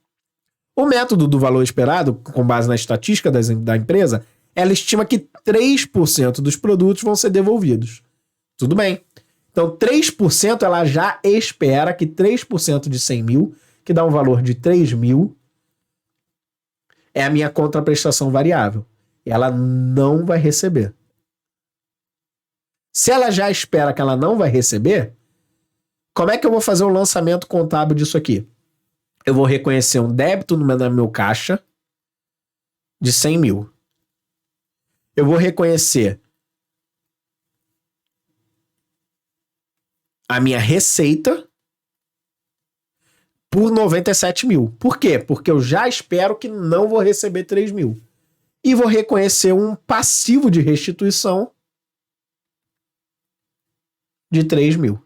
O método do valor esperado, com base na estatística da empresa, ela estima que 3% dos produtos vão ser devolvidos. Tudo bem. Então, 3% ela já espera que 3% de 100 mil, que dá um valor de 3 mil, é a minha contraprestação variável. Ela não vai receber. Se ela já espera que ela não vai receber, como é que eu vou fazer o lançamento contábil disso aqui? Eu vou reconhecer um débito no meu caixa de 100 mil. Eu vou reconhecer a minha receita por 97 mil. Por quê? Porque eu já espero que não vou receber 3 mil. E vou reconhecer um passivo de restituição de 3 mil.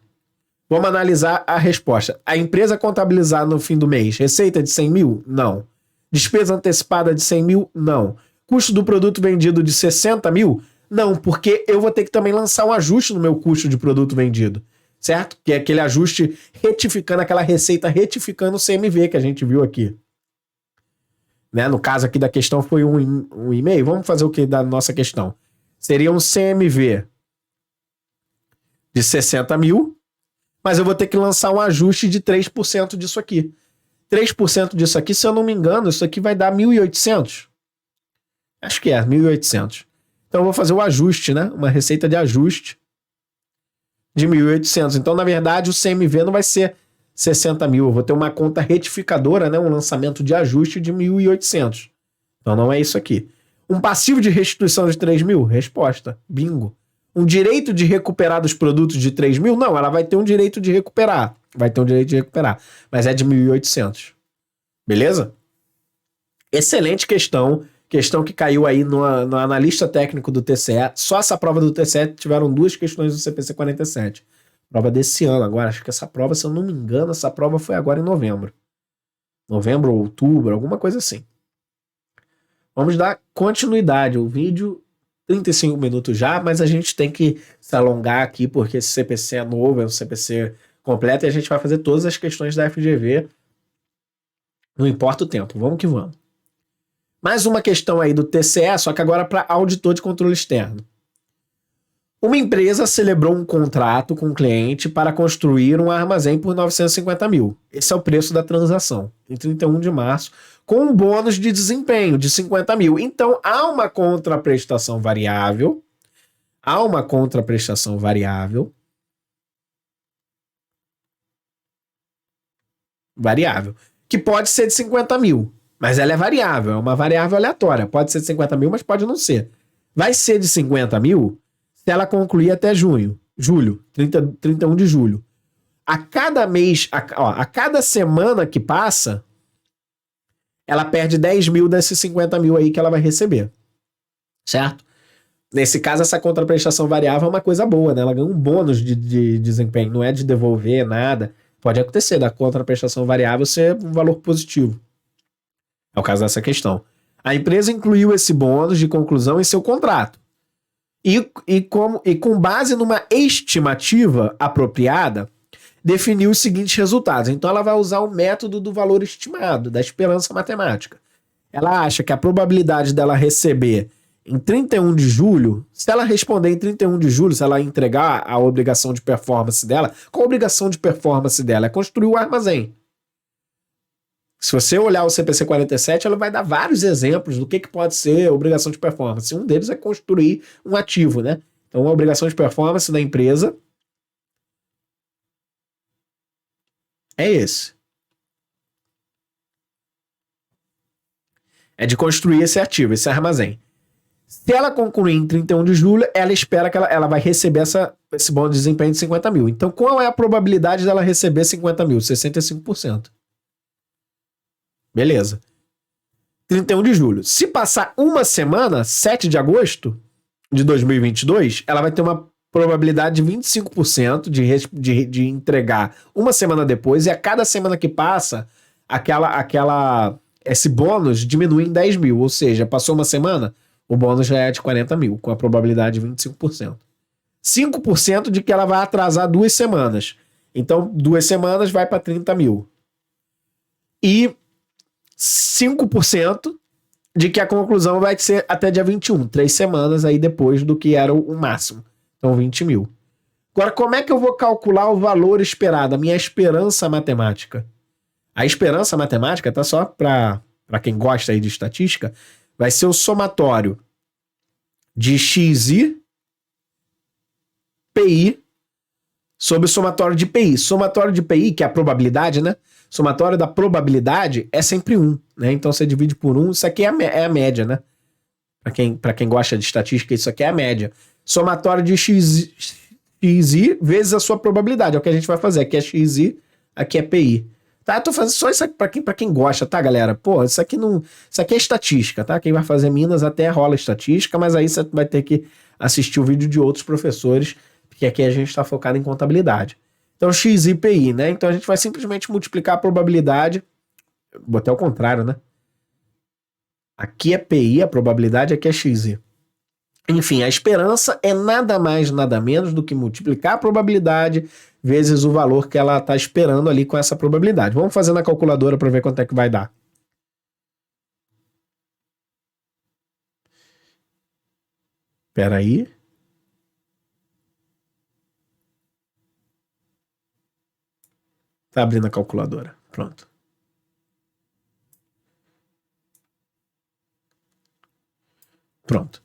Vamos analisar a resposta. A empresa contabilizar no fim do mês, receita de 100 mil? Não. Despesa antecipada de 100 mil? Não. Custo do produto vendido de 60 mil? Não, porque eu vou ter que também lançar um ajuste no meu custo de produto vendido. Certo? Que é aquele ajuste retificando, aquela receita retificando o CMV que a gente viu aqui. Né? No caso aqui da questão foi um e-mail. Vamos fazer o que da nossa questão? Seria um CMV de 60 mil, mas eu vou ter que lançar um ajuste de 3% disso aqui. 3% disso aqui, se eu não me engano, isso aqui vai dar 1.800. Acho que é, 1.800. Então eu vou fazer o ajuste, né? Uma receita de ajuste de 1.800. Então, na verdade, o CMV não vai ser 60 mil. Eu vou ter uma conta retificadora, né? Um lançamento de ajuste de 1.800. Então não é isso aqui. Um passivo de restituição de 3 mil? Resposta, bingo. Um direito de recuperar dos produtos de 3 mil? Não, ela vai ter um direito de recuperar. Vai ter um direito de recuperar. Mas é de 1.800. Beleza? Excelente questão. Questão que caiu aí no analista técnico do TCE. Só essa prova do TCE tiveram 2 questões do CPC 47. Prova desse ano agora. Acho que essa prova, se eu não me engano, essa prova foi agora em novembro. Novembro ou outubro, alguma coisa assim. Vamos dar continuidade. O vídeo, 35 minutos já, mas a gente tem que se alongar aqui, porque esse CPC é novo, é um CPC completo, e a gente vai fazer todas as questões da FGV. Não importa o tempo, vamos que vamos. Mais uma questão aí do TCE, só que agora para auditor de controle externo. Uma empresa celebrou um contrato com o cliente para construir um armazém por 950 mil. Esse é o preço da transação, em 31 de março, com um bônus de desempenho de 50 mil. Então, há uma contraprestação variável. Há uma contraprestação variável. Variável. Que pode ser de 50 mil. Mas ela é variável. É uma variável aleatória. Pode ser de 50 mil, mas pode não ser. Vai ser de 50 mil se ela concluir até julho, 31 de julho. A cada mês, a cada semana que passa, ela perde 10 mil desses 50 mil aí que ela vai receber. Certo? Nesse caso, essa contraprestação variável é uma coisa boa, né? Ela ganha um bônus de desempenho, não é de devolver nada. Pode acontecer da contraprestação variável ser um valor positivo. É o caso dessa questão. A empresa incluiu esse bônus de conclusão em seu contrato. E com base numa estimativa apropriada, definiu os seguintes resultados. Então ela vai usar o método do valor estimado, da esperança matemática. Ela acha que a probabilidade dela receber em 31 de julho, se ela responder em 31 de julho, se ela entregar a obrigação de performance dela, qual a obrigação de performance dela? É construir o armazém. Se você olhar o CPC 47, ela vai dar vários exemplos do que pode ser obrigação de performance. Um deles é construir um ativo, né? Então, a obrigação de performance da empresa é esse. É de construir esse ativo, esse armazém. Se ela concluir em 31 de julho, ela espera que ela vai receber esse bônus de desempenho de 50 mil. Então, qual é a probabilidade dela receber 50 mil? 65%. Beleza. 31 de julho. Se passar uma semana, 7 de agosto de 2022, ela vai ter uma probabilidade de 25% de entregar uma semana depois, e a cada semana que passa, esse bônus diminui em 10 mil. Ou seja, passou uma semana, o bônus já é de 40 mil, com a probabilidade de 25%. 5% de que ela vai atrasar 2 semanas. Então, 2 semanas vai para 30 mil. E 5% de que a conclusão vai ser até dia 21, 3 semanas aí depois do que era o máximo. Então, 20 mil. Agora, como é que eu vou calcular o valor esperado, a minha esperança matemática? A esperança matemática, tá só para quem gosta aí de estatística, vai ser o somatório de XI, PI, sobre o somatório de PI. Somatório de PI, que é a probabilidade, né? Somatório da probabilidade é sempre 1, né? Então você divide por 1, isso aqui é a média, né? Para quem gosta de estatística, isso aqui é a média. Somatório de XI vezes a sua probabilidade. É o que a gente vai fazer. Aqui é XI, aqui é PI. Tá? Eu tô fazendo só isso aqui para quem gosta, tá, galera? Pô, isso aqui é estatística, tá? Quem vai fazer Minas até rola estatística, mas aí você vai ter que assistir o vídeo de outros professores, porque aqui a gente tá focado em contabilidade. Então, XI, PI, né? Então, a gente vai simplesmente multiplicar a probabilidade. Botei ao contrário, né? Aqui é PI, a probabilidade, aqui é XI. Enfim, a esperança é nada mais, nada menos do que multiplicar a probabilidade vezes o valor que ela está esperando ali com essa probabilidade. Vamos fazer na calculadora para ver quanto é que vai dar. Espera aí. Tá abrindo a calculadora. Pronto. Pronto.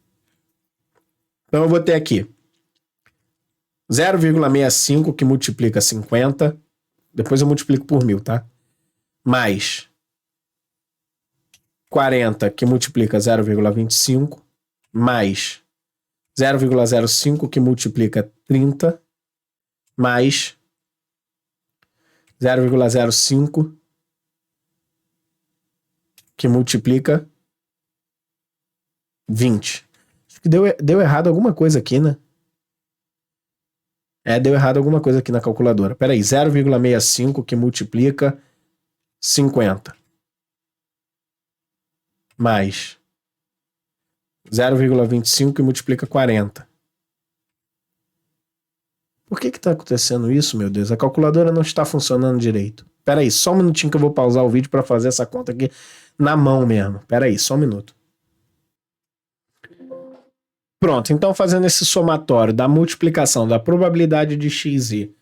Então eu vou ter aqui 0,65 que multiplica 50. Depois eu multiplico por 1000, tá? Mais 40 que multiplica 0,25 mais 0,05 que multiplica 30 mais 0,05 que multiplica 20. Acho que deu errado alguma coisa aqui, né? Deu errado alguma coisa aqui na calculadora. Peraí, 0,65 que multiplica 50. Mais 0,25 que multiplica 40. Por que tá acontecendo isso, meu Deus? A calculadora não está funcionando direito. Peraí, só um minutinho que eu vou pausar o vídeo para fazer essa conta aqui na mão mesmo. Peraí, só um minuto. Pronto, então fazendo esse somatório da multiplicação da probabilidade de XI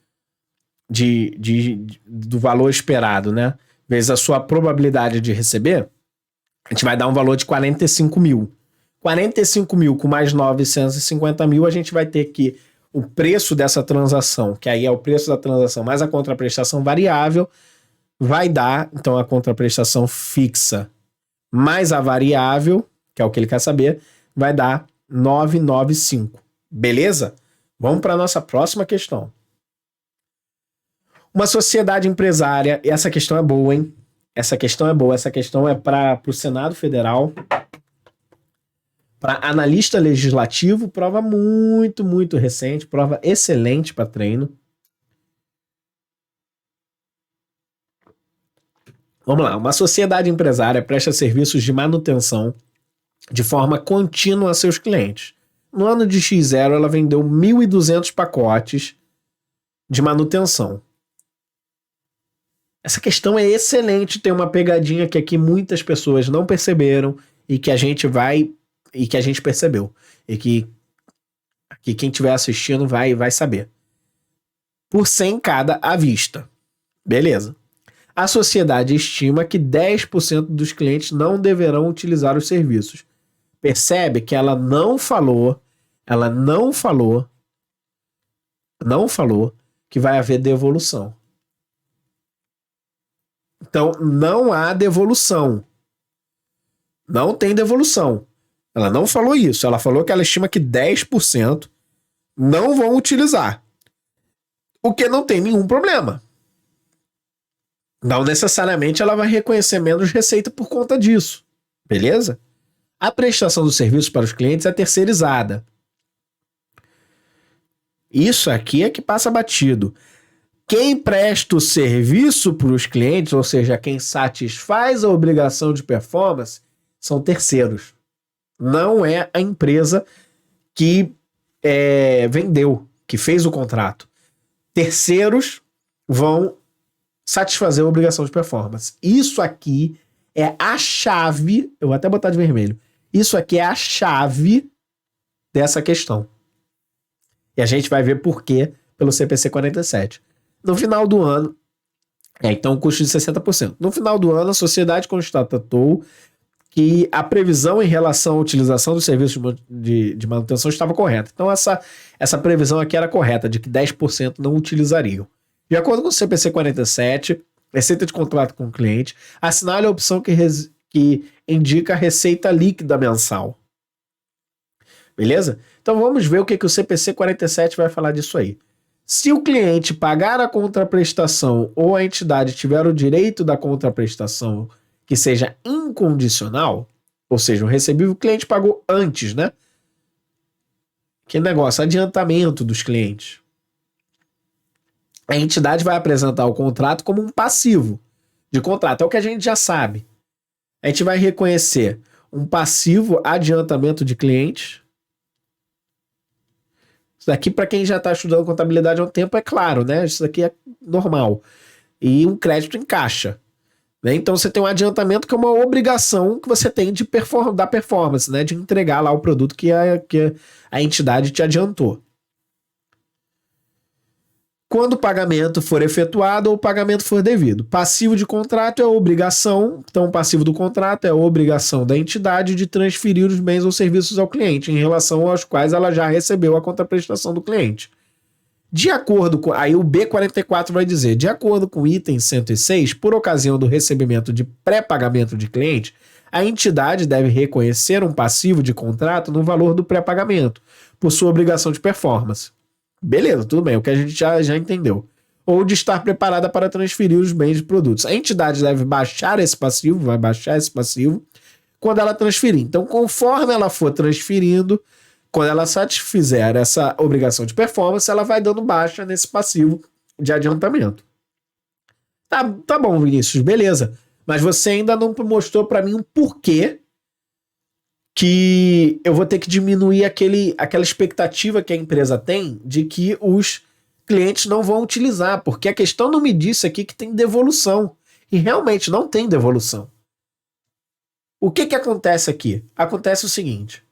do valor esperado, né? Vezes a sua probabilidade de receber, a gente vai dar um valor de 45 mil. 45 mil com mais 950 mil, a gente vai ter que o preço dessa transação, que aí é o preço da transação mais a contraprestação variável, vai dar, então, a contraprestação fixa mais a variável, que é o que ele quer saber, vai dar 995. Beleza? Vamos para a nossa próxima questão. Uma sociedade empresária, e essa questão é boa, hein? Essa questão é boa, essa questão é para o Senado Federal, para analista legislativo, prova muito, muito recente, prova excelente para treino. Vamos lá, uma sociedade empresária presta serviços de manutenção de forma contínua a seus clientes. No ano de X0, ela vendeu 1.200 pacotes de manutenção. Essa questão é excelente, tem uma pegadinha que aqui muitas pessoas não perceberam e que a gente percebeu. E que quem estiver assistindo vai saber. Por 100 cada à vista. Beleza. A sociedade estima que 10% dos clientes não deverão utilizar os serviços. Percebe que ela não falou que vai haver devolução. Então, não há devolução. Não tem devolução. Ela não falou isso. Ela falou que ela estima que 10% não vão utilizar. O que não tem nenhum problema. Não necessariamente ela vai reconhecer menos receita por conta disso. Beleza? A prestação do serviço para os clientes é terceirizada. Isso aqui é que passa batido. Quem presta o serviço para os clientes, ou seja, quem satisfaz a obrigação de performance, são terceiros. Não é a empresa que vendeu, que fez o contrato. Terceiros vão satisfazer a obrigação de performance. Isso aqui é a chave, eu vou até botar de vermelho, isso aqui é a chave dessa questão. E a gente vai ver por quê pelo CPC 47. No final do ano, então o custo de 60%. No final do ano, a sociedade constatou que a previsão em relação à utilização dos serviços de manutenção estava correta. Então essa previsão aqui era correta, de que 10% não utilizariam. De acordo com o CPC 47, receita de contrato com o cliente, assinale a opção que indica a receita líquida mensal. Beleza? Então vamos ver o que o CPC 47 vai falar disso aí. Se o cliente pagar a contraprestação ou a entidade tiver o direito da contraprestação que seja incondicional, ou seja, o recebível o cliente pagou antes, né? Que negócio, adiantamento dos clientes. A entidade vai apresentar o contrato como um passivo de contrato. É o que a gente já sabe. A gente vai reconhecer um passivo adiantamento de clientes. Isso daqui, para quem já está estudando contabilidade há um tempo, é claro, né? Isso daqui é normal. E um crédito em caixa. Né? Então você tem um adiantamento que é uma obrigação que você tem de dar performance, né? De entregar lá o produto que a entidade te adiantou. Quando o pagamento for efetuado ou o pagamento for devido. Passivo de contrato é a obrigação, então o passivo do contrato é a obrigação da entidade de transferir os bens ou serviços ao cliente, em relação aos quais ela já recebeu a contraprestação do cliente. De acordo com... Aí o B44 vai dizer, de acordo com o item 106, por ocasião do recebimento de pré-pagamento de cliente, A entidade deve reconhecer um passivo de contrato no valor do pré-pagamento, por sua obrigação de performance. Beleza, tudo bem, o que a gente já entendeu. Ou de estar preparada para transferir os bens e produtos. A entidade deve baixar esse passivo, vai baixar esse passivo, quando ela transferir. Então, conforme ela for transferindo, quando ela satisfizer essa obrigação de performance, ela vai dando baixa nesse passivo de adiantamento. Tá bom, Vinícius, beleza. Mas você ainda não mostrou para mim um porquê que eu vou ter que diminuir aquela expectativa que a empresa tem de que os clientes não vão utilizar, porque a questão não me disse aqui que tem devolução. E realmente não tem devolução. O que acontece aqui? Acontece o seguinte.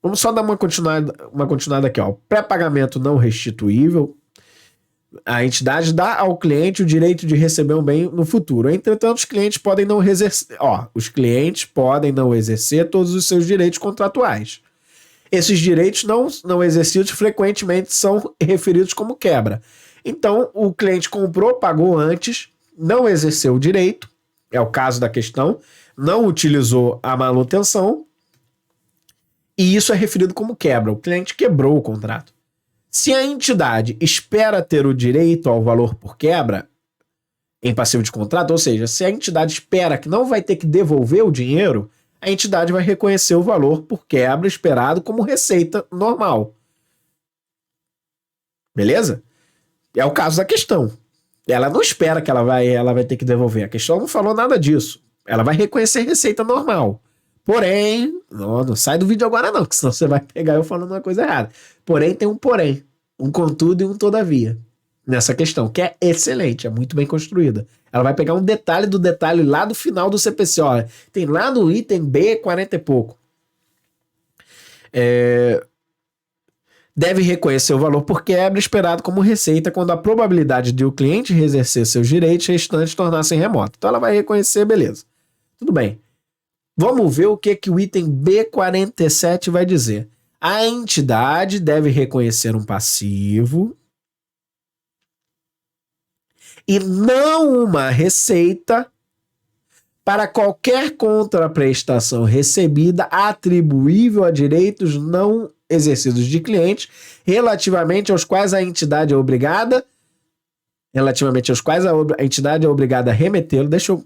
Vamos só dar uma continuada aqui, ó. Pré-pagamento não restituível. A entidade dá ao cliente o direito de receber um bem no futuro. Entretanto, os clientes podem não exercer todos os seus direitos contratuais. Esses direitos não exercidos frequentemente são referidos como quebra. Então, o cliente comprou, pagou antes, não exerceu o direito, é o caso da questão, não utilizou a manutenção, e isso é referido como quebra. O cliente quebrou o contrato. Se a entidade espera ter o direito ao valor por quebra em passivo de contrato, ou seja, se a entidade espera que não vai ter que devolver o dinheiro, a entidade vai reconhecer o valor por quebra esperado como receita normal. Beleza? É o caso da questão. Ela não espera que ela vai ter que devolver. A questão não falou nada disso. Ela vai reconhecer receita normal. Porém, não sai do vídeo agora não, que senão você vai pegar eu falando uma coisa errada. Porém, tem um porém, um contudo e um todavia nessa questão, que é excelente, é muito bem construída. Ela vai pegar um detalhe do detalhe lá do final do CPC, olha, tem lá no item B, 40 e pouco. Deve reconhecer o valor por quebra esperado como receita quando a probabilidade de o cliente exercer seus direitos restantes tornar-se remoto. Então ela vai reconhecer, beleza. Tudo bem. Vamos ver o que o item B47 vai dizer. A entidade deve reconhecer um passivo e não uma receita para qualquer contraprestação recebida atribuível a direitos não exercidos de clientes relativamente aos quais a entidade é obrigada a remetê-lo. Deixa eu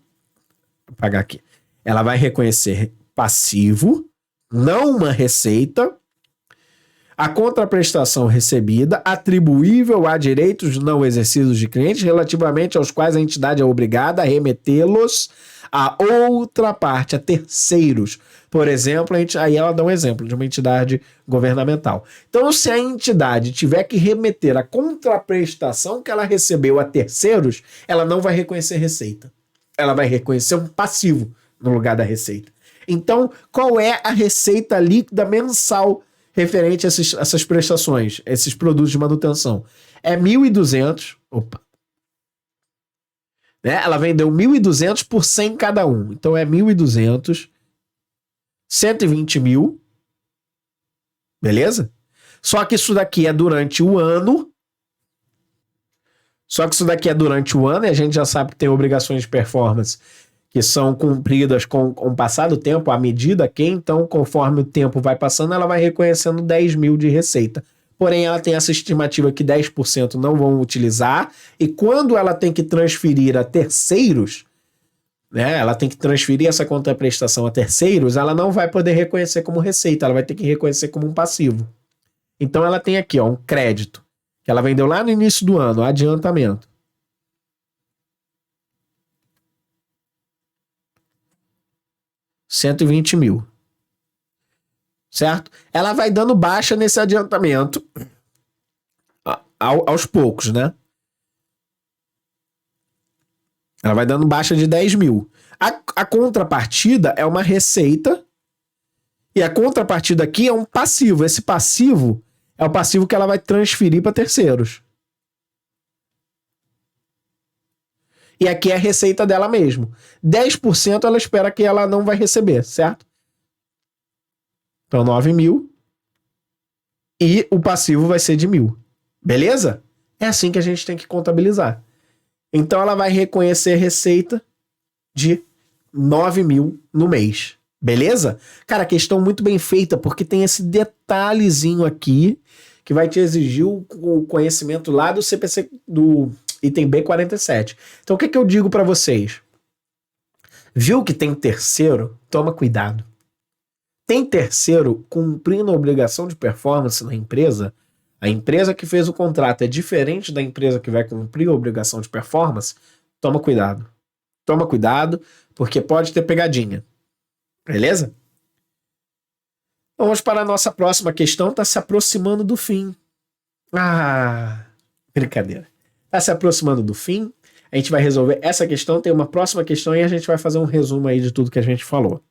apagar aqui. Ela vai reconhecer passivo, não uma receita, a contraprestação recebida atribuível a direitos não exercidos de clientes relativamente aos quais a entidade é obrigada a remetê-los a outra parte, a terceiros. Por exemplo, aí ela dá um exemplo de uma entidade governamental. Então, se a entidade tiver que remeter a contraprestação que ela recebeu a terceiros, ela não vai reconhecer receita. Ela vai reconhecer um passivo no lugar da receita. Então, qual é a receita líquida mensal referente a essas prestações, esses produtos de manutenção? É 1.200. Opa. Né? Ela vendeu 1.200 por 100 cada um. Então é 1.200, 120 mil. Beleza? Só que isso daqui é durante o ano. E a gente já sabe que tem obrigações de performance que são cumpridas com o passar do tempo, à medida que, então, conforme o tempo vai passando, ela vai reconhecendo 10 mil de receita. Porém, ela tem essa estimativa que 10% não vão utilizar, e quando ela tem que transferir a terceiros, né, ela tem que transferir essa contraprestação a terceiros, ela não vai poder reconhecer como receita, ela vai ter que reconhecer como um passivo. Então, ela tem aqui, ó, um crédito, que ela vendeu lá no início do ano, adiantamento. R$120 mil. Certo? Ela vai dando baixa nesse adiantamento aos poucos, né? Ela vai dando baixa de 10 mil. A contrapartida é uma receita e a contrapartida aqui é um passivo. Esse passivo é o passivo que ela vai transferir para terceiros. E aqui é a receita dela mesmo. 10% ela espera que ela não vai receber, certo? Então, 9 mil. E o passivo vai ser de 1.000. Beleza? É assim que a gente tem que contabilizar. Então, ela vai reconhecer receita de 9 mil no mês. Beleza? Cara, questão muito bem feita, porque tem esse detalhezinho aqui que vai te exigir o conhecimento lá do CPC, do item B47. Então, o que eu digo para vocês? Viu que tem terceiro? Toma cuidado. Tem terceiro cumprindo a obrigação de performance na empresa? A empresa que fez o contrato é diferente da empresa que vai cumprir a obrigação de performance? Toma cuidado. Toma cuidado, porque pode ter pegadinha. Beleza? Vamos para a nossa próxima questão. Está se aproximando do fim. Brincadeira. Está se aproximando do fim. A gente vai resolver essa questão. Tem uma próxima questão e a gente vai fazer um resumo aí de tudo que a gente falou.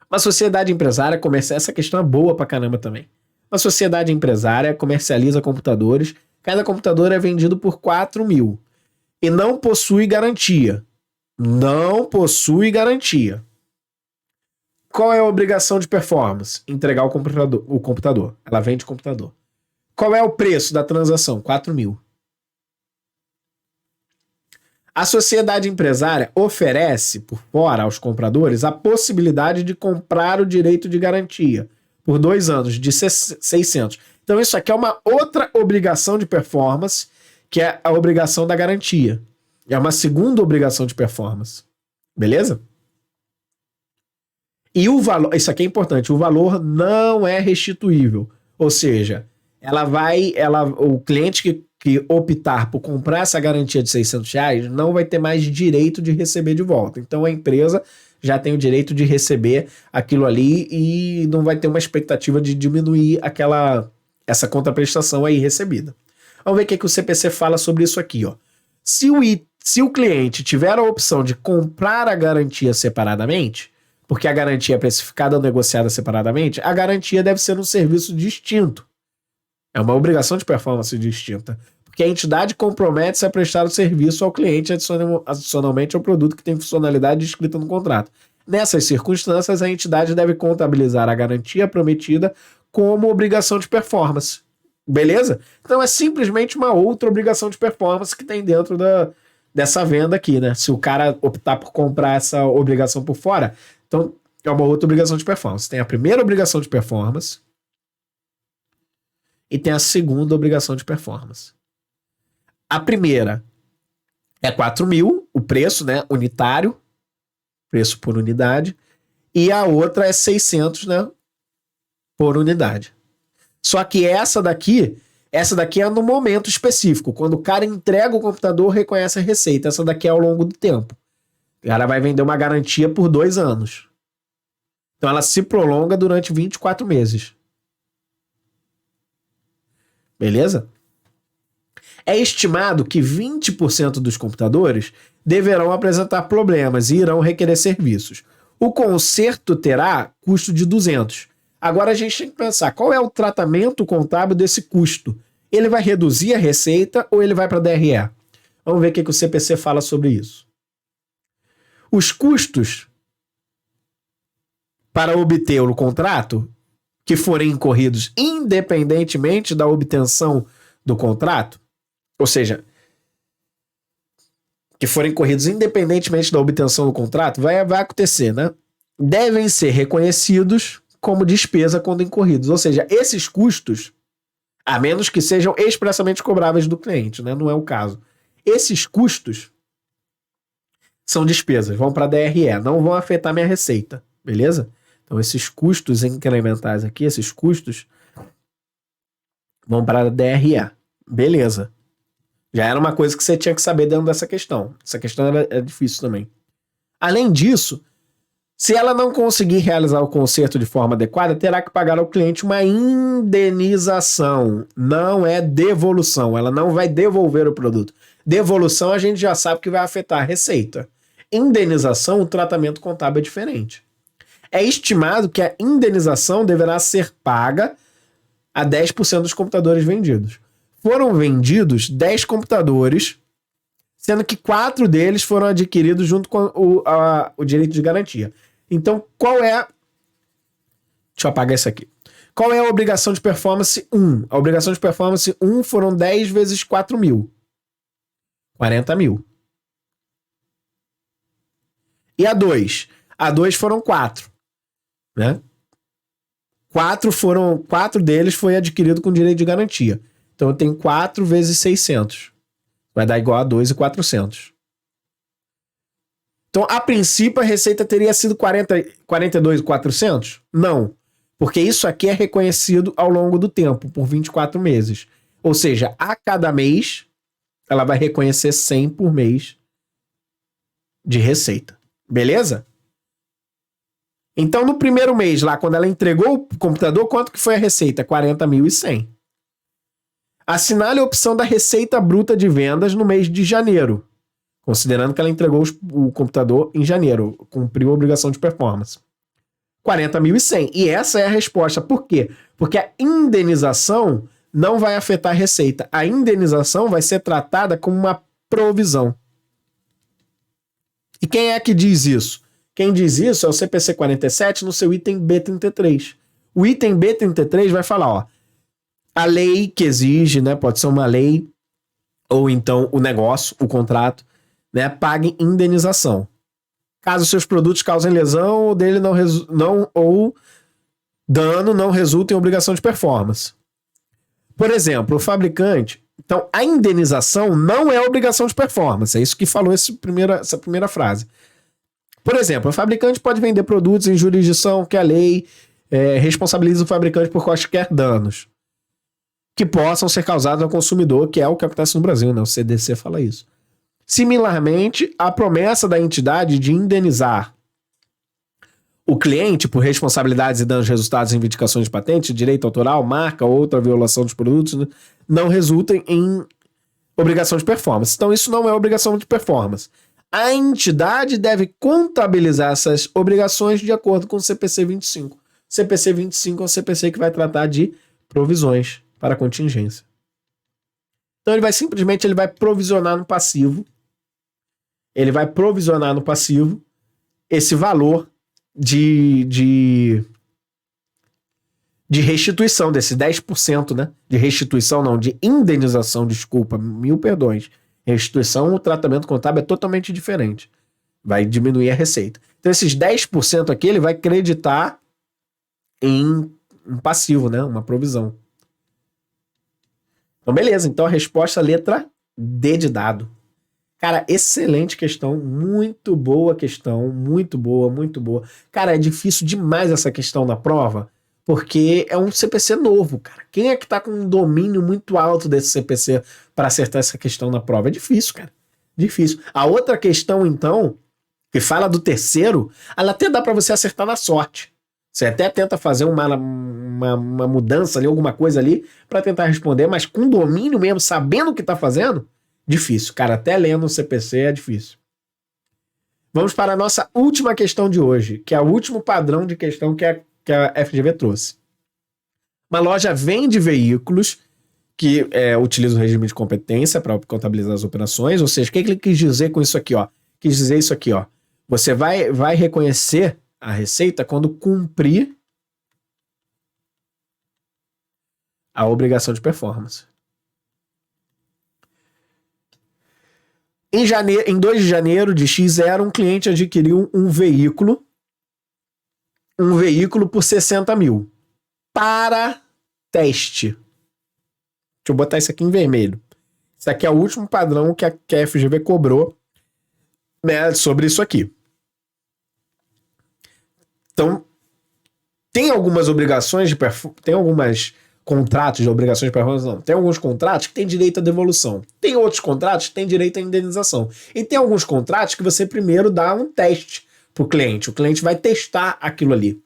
Uma sociedade empresária comercializa... Essa questão é boa pra caramba também. Uma sociedade empresária comercializa computadores. Cada computador é vendido por 4 mil. E não possui garantia. Não possui garantia. Qual é a obrigação de performance? Entregar o computador. Ela vende o computador. Qual é o preço da transação? 4 mil. A sociedade empresária oferece por fora aos compradores a possibilidade de comprar o direito de garantia por 2 anos, de 600. Então isso aqui é uma outra obrigação de performance, que é a obrigação da garantia. É uma segunda obrigação de performance. Beleza? E o valor, isso aqui é importante, o valor não é restituível. Ou seja, o cliente que optar por comprar essa garantia de R$600 não vai ter mais direito de receber de volta. Então a empresa já tem o direito de receber aquilo ali e não vai ter uma expectativa de diminuir essa contraprestação aí recebida. Vamos ver o que o CPC fala sobre isso aqui, ó. Se o cliente tiver a opção de comprar a garantia separadamente, porque a garantia é precificada ou negociada separadamente, a garantia deve ser um serviço distinto. É uma obrigação de performance distinta. Porque a entidade compromete-se a prestar o serviço ao cliente adicionalmente ao produto que tem funcionalidade descrita no contrato. Nessas circunstâncias, a entidade deve contabilizar a garantia prometida como obrigação de performance. Beleza? Então é simplesmente uma outra obrigação de performance que tem dentro dessa venda aqui, né? Se o cara optar por comprar essa obrigação por fora, então é uma outra obrigação de performance. Tem a primeira obrigação de performance e tem a segunda obrigação de performance. A primeira é 4 mil, o preço, né, unitário, preço por unidade, e a outra é 600, né, por unidade. Só que essa daqui é no momento específico, quando o cara entrega o computador, reconhece a receita. Essa daqui é ao longo do tempo. O cara vai vender uma garantia por 2 anos. Então ela se prolonga durante 24 meses. Beleza? É estimado que 20% dos computadores deverão apresentar problemas e irão requerer serviços. O conserto terá custo de 200. Agora a gente tem que pensar, qual é o tratamento contábil desse custo? Ele vai reduzir a receita ou ele vai para a DRE? Vamos ver o que o CPC fala sobre isso. Os custos para obter o contrato, que forem incorridos independentemente da obtenção do contrato, ou seja, que forem incorridos independentemente da obtenção do contrato, vai acontecer, né? Devem ser reconhecidos como despesa quando incorridos. Ou seja, esses custos, a menos que sejam expressamente cobráveis do cliente, né? Não é o caso. Esses custos são despesas, vão para a DRE, não vão afetar minha receita, beleza? Então esses custos incrementais aqui, esses custos vão para a DRE, beleza? Já era uma coisa que você tinha que saber dentro dessa questão. Essa questão era difícil também. Além disso, se ela não conseguir realizar o conserto de forma adequada, terá que pagar ao cliente uma indenização. Não é devolução. Ela não vai devolver o produto. Devolução a gente já sabe que vai afetar a receita. Indenização, o tratamento contábil é diferente. É estimado que a indenização deverá ser paga a 10% dos computadores vendidos. Foram vendidos 10 computadores, sendo que 4 deles foram adquiridos junto com o direito de garantia. Então, qual é... Deixa eu apagar isso aqui. Qual é a obrigação de performance 1? A obrigação de performance 1 foram 10 vezes 4 mil. 40 mil. E a 2? A 2 foram 4, né? 4 deles foi adquirido com direito de garantia. Então eu tenho 4 vezes 600. Vai dar igual a 2.400. Então, a princípio, a receita teria sido 42.400? Não. Porque isso aqui é reconhecido ao longo do tempo, por 24 meses. Ou seja, a cada mês, ela vai reconhecer 100 por mês de receita. Beleza? Então, no primeiro mês, lá, quando ela entregou o computador, quanto que foi a receita? 40.100. Assinale a opção da receita bruta de vendas no mês de janeiro, considerando que ela entregou o computador em janeiro, cumpriu a obrigação de performance. 40.100. E essa é a resposta. Por quê? Porque a indenização não vai afetar a receita. A indenização vai ser tratada como uma provisão. E quem é que diz isso? Quem diz isso é o CPC 47 no seu item B33. O item B33 vai falar, ó, a lei que exige, né, pode ser uma lei ou então o negócio, o contrato, né, pague indenização. Caso seus produtos causem lesão ou dele ou dano não resulte em obrigação de performance. Por exemplo, o fabricante... Então, a indenização não é obrigação de performance. É isso que falou essa primeira frase. Por exemplo, o fabricante pode vender produtos em jurisdição que a lei responsabiliza o fabricante por quaisquer danos que possam ser causados ao consumidor, que é o que acontece no Brasil, né? O CDC fala isso. Similarmente, a promessa da entidade de indenizar o cliente por responsabilidades e danos resultados em vindicações de patente, direito autoral, marca ou outra violação dos produtos, né, não resultem em obrigação de performance. Então, isso não é obrigação de performance. A entidade deve contabilizar essas obrigações de acordo com o CPC 25. CPC 25 é o CPC que vai tratar de provisões para contingência. Então, ele vai provisionar no passivo. Ele vai provisionar no passivo esse valor de restituição, desse 10%, né? De restituição, não, de indenização, desculpa, 1000 perdões. Restituição, o tratamento contábil é totalmente diferente. Vai diminuir a receita. Então, esses 10% aqui, ele vai creditar em um passivo, né? Uma provisão. Então, beleza. Então, a resposta, letra D de dado. Cara, excelente questão. Muito boa questão. Muito boa, muito boa. Cara, é difícil demais essa questão na prova, porque é um CPC novo, cara. Quem é que tá com um domínio muito alto desse CPC para acertar essa questão na prova? É difícil, cara. Difícil. A outra questão, então, que fala do terceiro, ela até dá para você acertar na sorte. Você até tenta fazer uma mudança ali, alguma coisa ali, para tentar responder, mas com domínio mesmo, sabendo o que tá fazendo, difícil. Cara, até lendo o CPC é difícil. Vamos para a nossa última questão de hoje, que é o último padrão de questão que a FGV trouxe. Uma loja vende veículos que utiliza o regime de competência para contabilizar as operações, ou seja, o que ele quis dizer com isso aqui, ó? Quis dizer isso aqui, ó. Você vai reconhecer a receita quando cumprir a obrigação de performance. Em 2 de janeiro de X0, um cliente adquiriu um veículo por 60 mil para teste. Deixa eu botar isso aqui em vermelho. Isso aqui é o último padrão que a FGV cobrou, né, sobre isso aqui. Então, tem algumas obrigações de tem algumas contratos de obrigações de performance, não. Tem alguns contratos que têm direito à devolução. Tem outros contratos que têm direito à indenização. E tem alguns contratos que você primeiro dá um teste para o cliente. O cliente vai testar aquilo ali,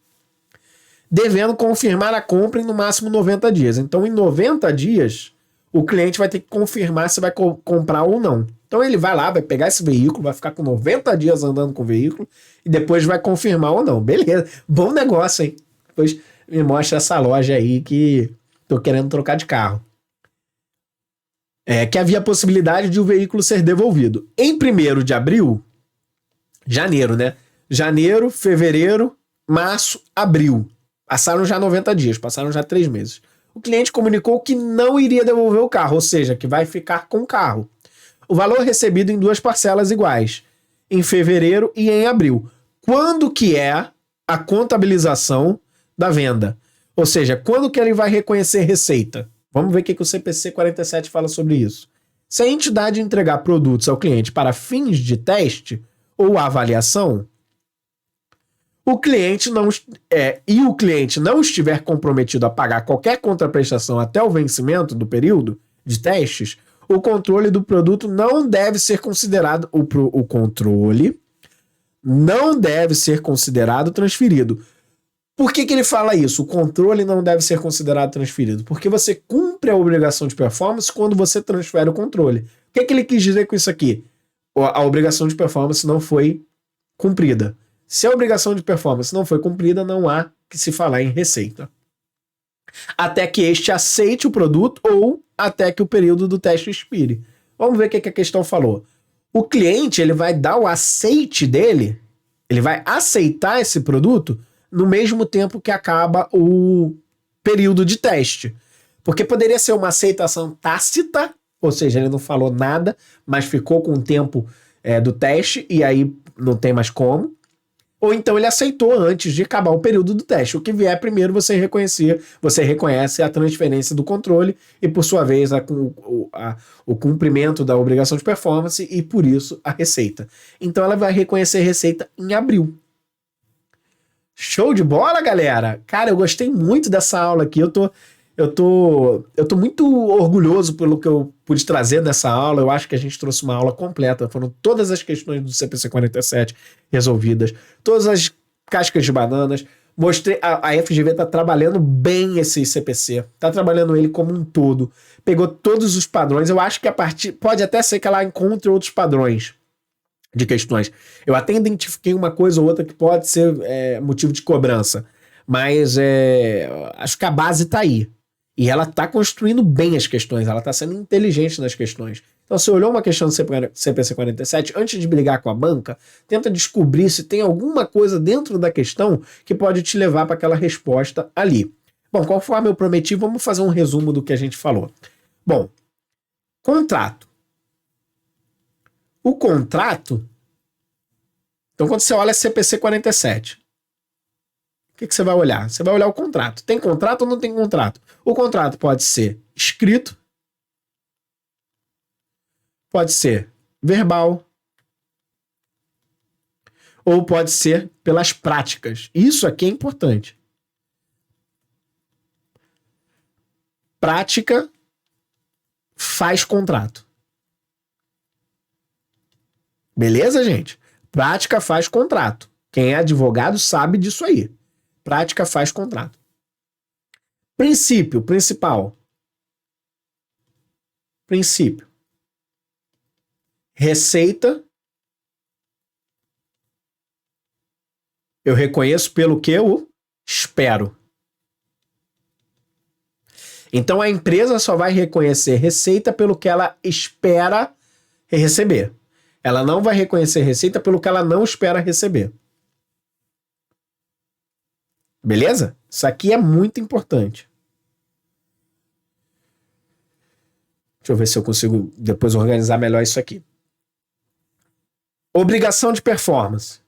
devendo confirmar a compra em no máximo 90 dias. Então, em 90 dias, o cliente vai ter que confirmar se vai comprar ou não. Então, ele vai lá, vai pegar esse veículo, vai ficar com 90 dias andando com o veículo e depois vai confirmar ou não. Beleza, bom negócio, hein? Depois me mostra essa loja aí que tô querendo trocar de carro. Que havia a possibilidade de o veículo ser devolvido. Em 1º de abril, janeiro, né? Janeiro, fevereiro, março, abril. Passaram já 90 dias, passaram já 3 meses. O cliente comunicou que não iria devolver o carro, ou seja, que vai ficar com o carro. O valor recebido em 2 parcelas iguais. em fevereiro e em abril. Quando que é a contabilização da venda? Ou seja, quando que ele vai reconhecer receita? Vamos ver o que o CPC 47 fala sobre isso. Se a entidade entregar produtos ao cliente para fins de teste ou avaliação, o cliente não estiver comprometido a pagar qualquer contraprestação até o vencimento do período de testes, o controle do produto não deve ser considerado o controle não deve ser considerado transferido. Por que ele fala isso? O controle não deve ser considerado transferido. Porque você cumpre a obrigação de performance quando você transfere o controle. O que ele quis dizer com isso aqui? A obrigação de performance não foi cumprida. Se a obrigação de performance não foi cumprida, não há que se falar em receita. Até que este aceite o produto ou até que o período do teste expire. Vamos ver o que a questão falou. O cliente ele vai dar o aceite dele, ele vai aceitar esse produto no mesmo tempo que acaba o período de teste. Porque poderia ser uma aceitação tácita, ou seja, ele não falou nada, mas ficou com o tempo do teste e aí não tem mais como. Ou então ele aceitou antes de acabar o período do teste. O que vier primeiro você reconhece a transferência do controle e, por sua vez, o cumprimento da obrigação de performance e, por isso, a receita. Então ela vai reconhecer receita em abril. Show de bola, galera! Cara, eu gostei muito dessa aula aqui. Eu tô muito orgulhoso pelo que eu pude trazer nessa aula. Eu acho que a gente trouxe uma aula completa. Foram todas as questões do CPC 47 resolvidas. Todas as cascas de bananas. Mostrei, a FGV tá trabalhando bem esse CPC. Tá trabalhando ele como um todo. Pegou todos os padrões. Eu acho que pode até ser que ela encontre outros padrões de questões. Eu até identifiquei uma coisa ou outra que pode ser motivo de cobrança. Mas acho que a base tá aí. E ela está construindo bem as questões, ela está sendo inteligente nas questões. Então, se olhou uma questão do CPC 47, antes de brigar com a banca, tenta descobrir se tem alguma coisa dentro da questão que pode te levar para aquela resposta ali. Bom, conforme eu prometi, vamos fazer um resumo do que a gente falou. Bom, contrato. O contrato... Então, quando você olha CPC 47... O que você vai olhar? Você vai olhar o contrato. Tem contrato ou não tem contrato? O contrato pode ser escrito, pode ser verbal, ou pode ser pelas práticas. Isso aqui é importante. Prática faz contrato. Beleza, gente? Prática faz contrato. Quem é advogado sabe disso aí. Prática faz contrato. Princípio, principal. Princípio. Receita. Eu reconheço pelo que eu espero. Então a empresa só vai reconhecer receita pelo que ela espera receber. Ela não vai reconhecer receita pelo que ela não espera receber. Beleza? Isso aqui é muito importante. Deixa eu ver se eu consigo depois organizar melhor isso aqui. Obrigação de performance.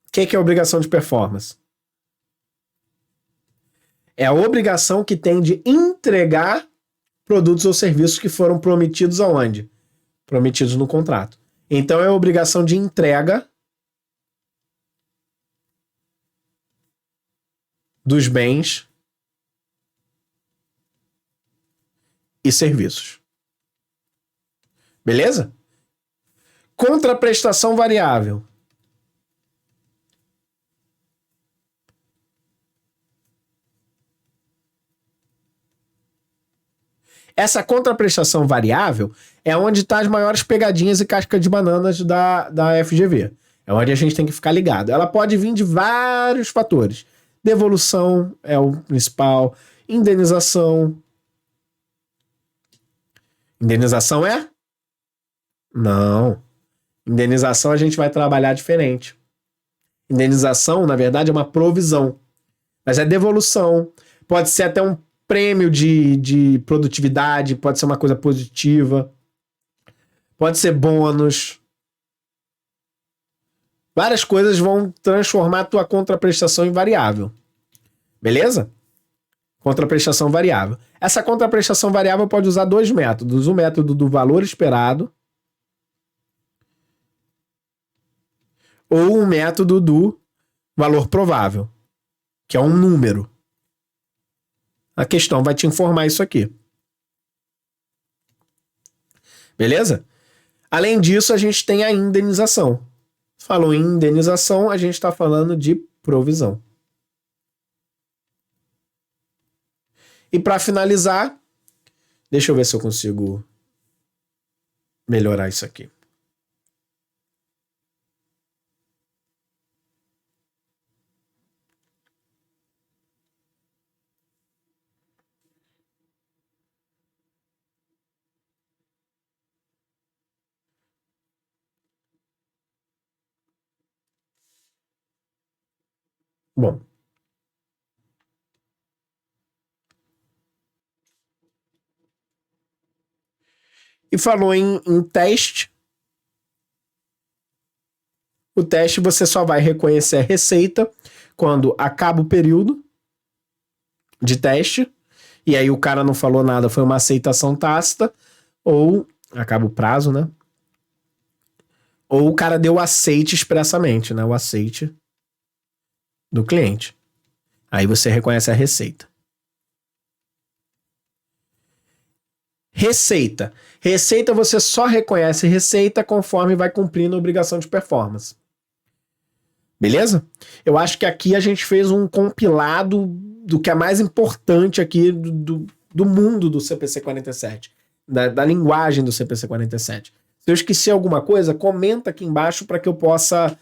O que é obrigação de performance? É a obrigação que tem de entregar produtos ou serviços que foram prometidos aonde? Prometidos no contrato. Então é a obrigação de entrega dos bens e serviços. Beleza? Contraprestação variável. Essa contraprestação variável é onde estão as maiores pegadinhas e cascas de bananas da FGV. É onde a gente tem que ficar ligado. Ela pode vir de vários fatores. Devolução é o principal. Indenização. Indenização é? Não. Indenização a gente vai trabalhar diferente. Indenização, na verdade, é uma provisão. Mas é devolução. Pode ser até um prêmio de produtividade. Pode ser uma coisa positiva. Pode ser bônus. Várias coisas vão transformar a tua contraprestação em variável. Beleza? Contraprestação variável. Essa contraprestação variável pode usar dois métodos. O método do valor esperado ou o método do valor provável, que é um número. A questão vai te informar isso aqui. Beleza? Além disso, a gente tem a indenização. Falou em indenização, a gente está falando de provisão. E para finalizar, deixa eu ver se eu consigo melhorar isso aqui. Bom. E falou em teste. O teste você só vai reconhecer a receita quando acaba o período de teste. E aí o cara não falou nada, foi uma aceitação tácita. Ou acaba o prazo, né? Ou o cara deu aceite expressamente, né? O aceite do cliente. Aí você reconhece a receita. Receita. Receita você só reconhece receita conforme vai cumprindo a obrigação de performance. Beleza? Eu acho que aqui a gente fez um compilado do que é mais importante aqui do mundo do CPC 47. Da linguagem do CPC 47. Se eu esqueci alguma coisa, comenta aqui embaixo para que eu possa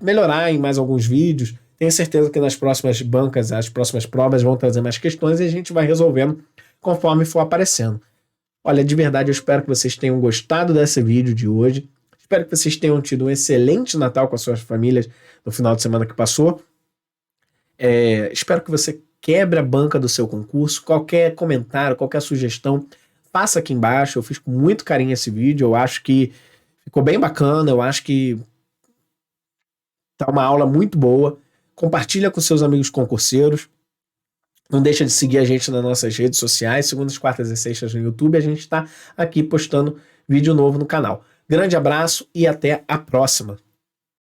melhorar em mais alguns vídeos. Tenho certeza que nas próximas bancas, as próximas provas vão trazer mais questões e a gente vai resolvendo conforme for aparecendo. Olha, de verdade, eu espero que vocês tenham gostado desse vídeo de hoje. Espero que vocês tenham tido um excelente Natal com as suas famílias no final de semana que passou. Espero que você quebre a banca do seu concurso. Qualquer comentário, qualquer sugestão, passa aqui embaixo. Eu fiz com muito carinho esse vídeo. Eu acho que ficou bem bacana. Eu acho que tá uma aula muito boa. Compartilha com seus amigos concurseiros. Não deixa de seguir a gente nas nossas redes sociais. Segundas, quartas e sextas no YouTube. A gente está aqui postando vídeo novo no canal. Grande abraço e até a próxima.